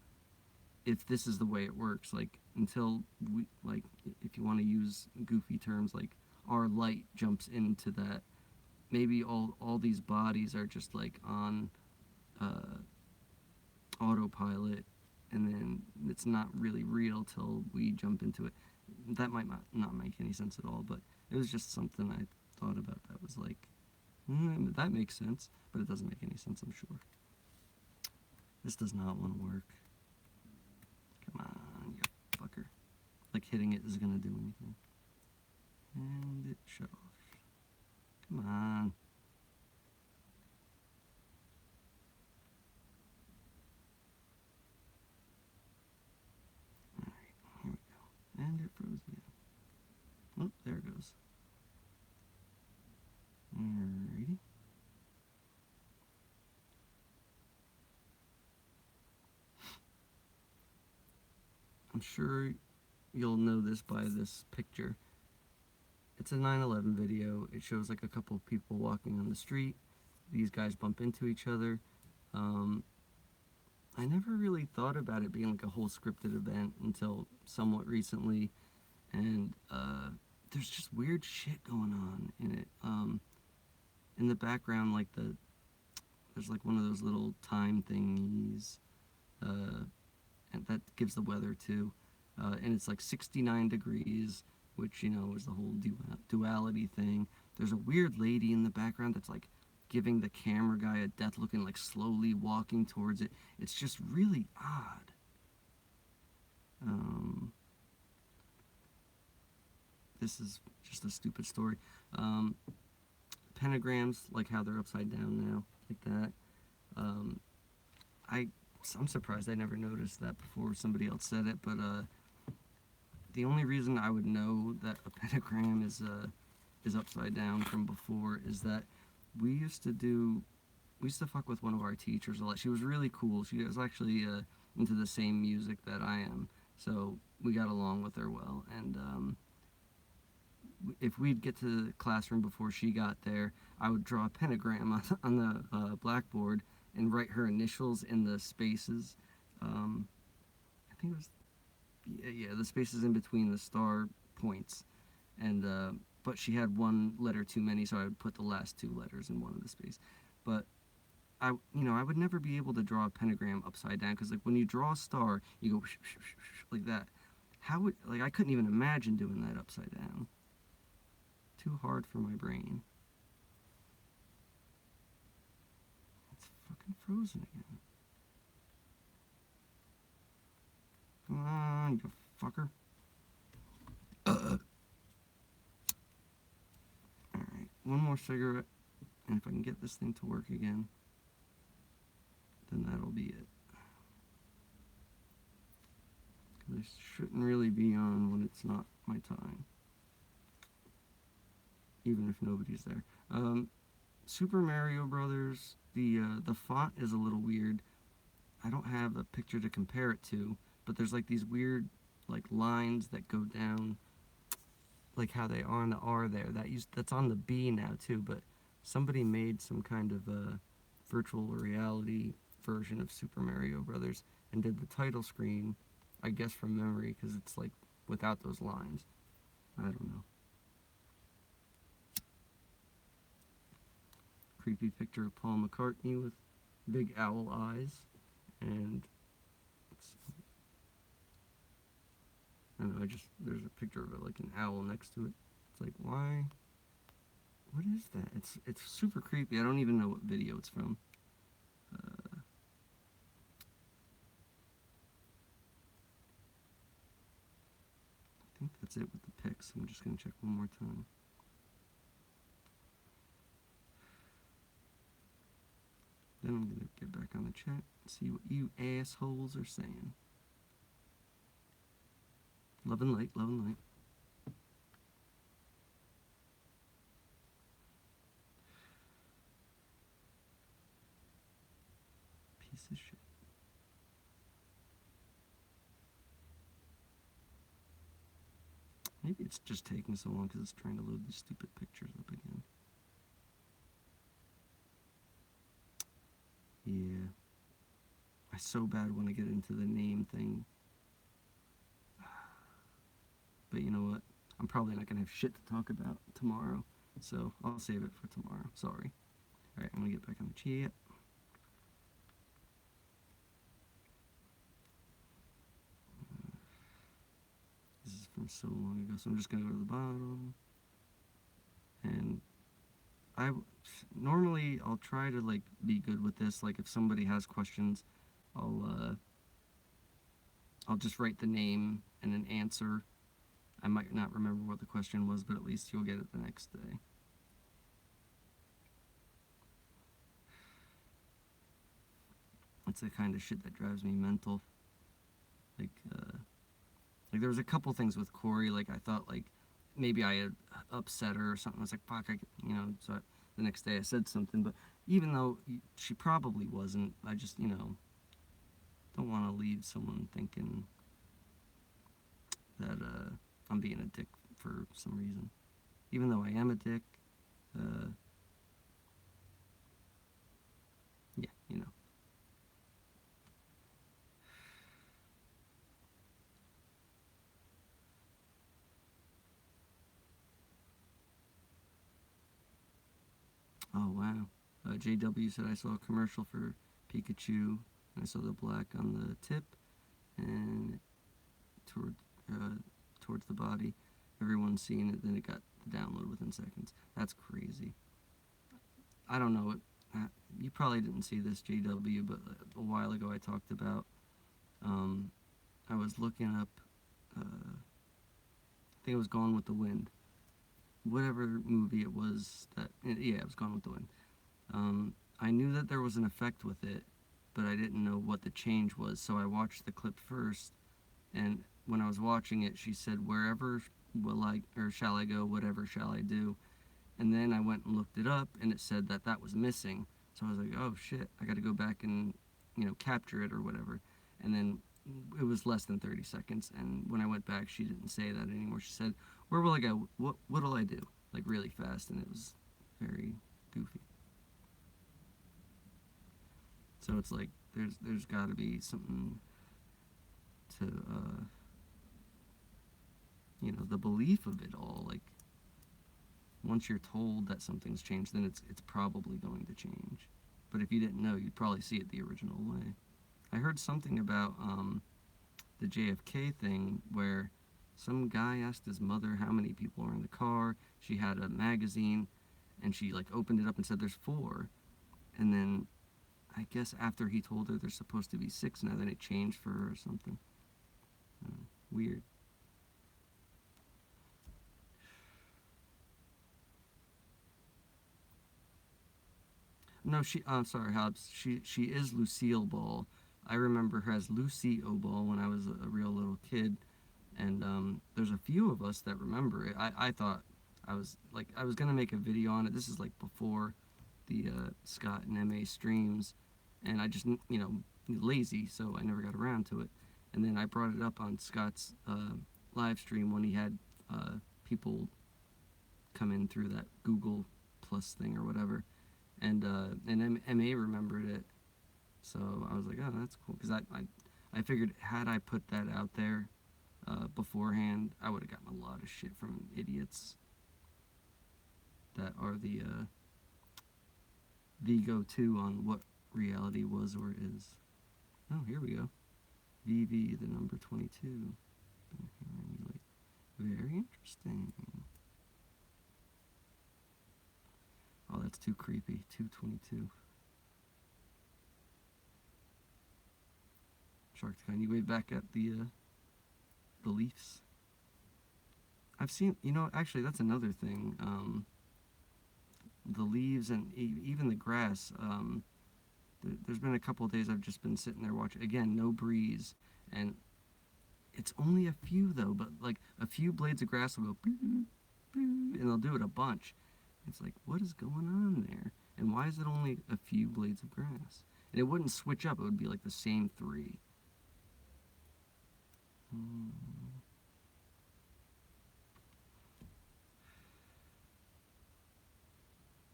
if this is the way it works, like until we, like, if you want to use goofy terms, like our light jumps into that, maybe all these bodies are just like on autopilot, and then it's not really real till we jump into it. That might not make any sense at all, but it was just something I thought about that was like, that makes sense, but it doesn't make any sense, I'm sure. This does not want to work. Come on, you fucker. Like hitting it is gonna do anything. And it shut off. Come on. Alright, here we go. And it froze again. Oh, there it goes. Alrighty. I'm sure you'll know this by this picture. It's a 9/11 video. It shows like a couple of people walking on the street. These guys bump into each other. I never really thought about it being like a whole scripted event until somewhat recently, and there's just weird shit going on in it. In the background, like there's like one of those little time thingies, and that gives the weather too, and it's like 69 degrees, which, you know, is the whole duality thing. There's a weird lady in the background that's like giving the camera guy a death look and like slowly walking towards it. It's just really odd. This is just a stupid story. Pentagrams, like how they're upside down now, like that. I'm surprised I never noticed that before somebody else said it, but the only reason I would know that a pentagram is upside down from before is that we used to fuck with one of our teachers a lot. She was really cool. She was actually into the same music that I am, so we got along with her well. And if we'd get to the classroom before she got there, I would draw a pentagram on the blackboard and write her initials in the spaces. I think it was, yeah, the spaces in between the star points. And but she had one letter too many, so I would put the last two letters in one of the space. But I would never be able to draw a pentagram upside down, because like when you draw a star, you go like that. I couldn't even imagine doing that upside down. Too hard for my brain. It's fucking frozen again. Come on, you fucker. Alright, one more cigarette, and if I can get this thing to work again, then that'll be it. Because I shouldn't really be on when it's not my time, even if nobody's there. Super Mario Brothers, the font is a little weird. I don't have a picture to compare it to, but there's like these weird like lines that go down, like how they are on the R there. That's on the B now too, but somebody made some kind of a virtual reality version of Super Mario Brothers and did the title screen, I guess from memory, because it's like without those lines. I don't know. Creepy picture of Paul McCartney with big owl eyes, and I don't know, there's a picture of it, like an owl next to it. It's like, why? What is that? It's super creepy. I don't even know what video it's from. I think that's it with the pics. I'm just gonna check one more time. Then I'm gonna get back on the chat and see what you assholes are saying. Love and light, love and light. Piece of shit. Maybe it's just taking so long because it's trying to load these stupid pictures up again. Yeah. I so bad want to get into the name thing. But you know what? I'm probably not going to have shit to talk about tomorrow. So I'll save it for tomorrow. Sorry. Alright, I'm going to get back on the chat. This is from so long ago, so I'm just going to go to the bottom. And normally I'll try to like be good with this. Like if somebody has questions, I'll uh, I'll just write the name and an answer. I might not remember what the question was, but at least you'll get it the next day. It's the kind of shit that drives me mental. Like, like there was a couple things with Korrie. Like I thought like maybe I had upset her or something. I was like, fuck, So the next day I said something, but even though she probably wasn't, I just don't want to leave someone thinking that I'm being a dick for some reason. Even though I am a dick, uh, yeah. Oh wow. JW said I saw a commercial for Pikachu, and I saw the black on the tip and toward uh, towards the body. Everyone's seeing it, then it got the download within seconds. That's crazy. I don't know. You probably didn't see this, JW, but a while ago I talked about. Um, I was looking up. I think it was Gone with the Wind. Whatever movie it was that. Yeah, it was Gone with the Wind. I knew that there was an effect with it, but I didn't know what the change was. So I watched the clip first, and when I was watching it, she said, "Wherever will I, or shall I go? Whatever shall I do?" And then I went and looked it up, and it said that that was missing. So I was like, "Oh shit! I got to go back and capture it or whatever." And then it was less than 30 seconds. And when I went back, she didn't say that anymore. She said, "Where will I go? What'll I do?" Like really fast, and it was very goofy. So it's like there's got to be something to the belief of it all. Like once you're told that something's changed, then it's probably going to change. But if you didn't know, you'd probably see it the original way. I heard something about the JFK thing where some guy asked his mother how many people are in the car. She had a magazine, and she like opened it up and said there's four. And then I guess after he told her there's supposed to be six now, then it changed for her or something. Weird. No, sorry, Hobbs. She is Lucille Ball. I remember her as Lucy O Ball when I was a real little kid, and there's a few of us that remember it. I thought I was gonna make a video on it. This is like before the Scott and MA streams, and I just lazy, so I never got around to it. And then I brought it up on Scott's live stream when he had people come in through that Google Plus thing or whatever, and MA remembered it, so I was like, oh, that's cool, because I figured had I put that out there beforehand, I would have gotten a lot of shit from idiots that are the go-to on what reality was or is. Oh, here we go. VV, the number 22. Been hearing you late. Very interesting. Oh, that's too creepy. 222. Shark Kind. You wave back at the Leafs. I've seen, actually, that's another thing. The leaves and even the grass. There's been a couple of days I've just been sitting there watching. Again, no breeze, and it's only a few though. But like a few blades of grass will go, and they'll do it a bunch. It's like, what is going on there? And why is it only a few blades of grass? And it wouldn't switch up. It would be like the same three.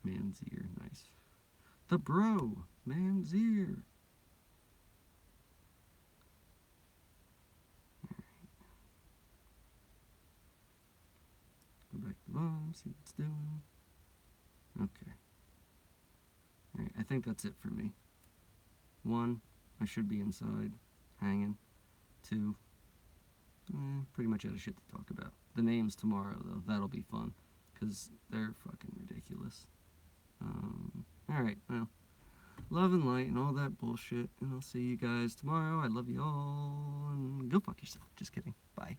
Manzier, nice. The bro, Manzier. Go back to the bottom, see what it's doing. Okay. Alright, I think that's it for me. 1, I should be inside, hanging. 2, pretty much out of shit to talk about. The names tomorrow, though, that'll be fun, because they're fucking ridiculous. Alright, well, love and light and all that bullshit, and I'll see you guys tomorrow. I love you all, and go fuck yourself. Just kidding. Bye.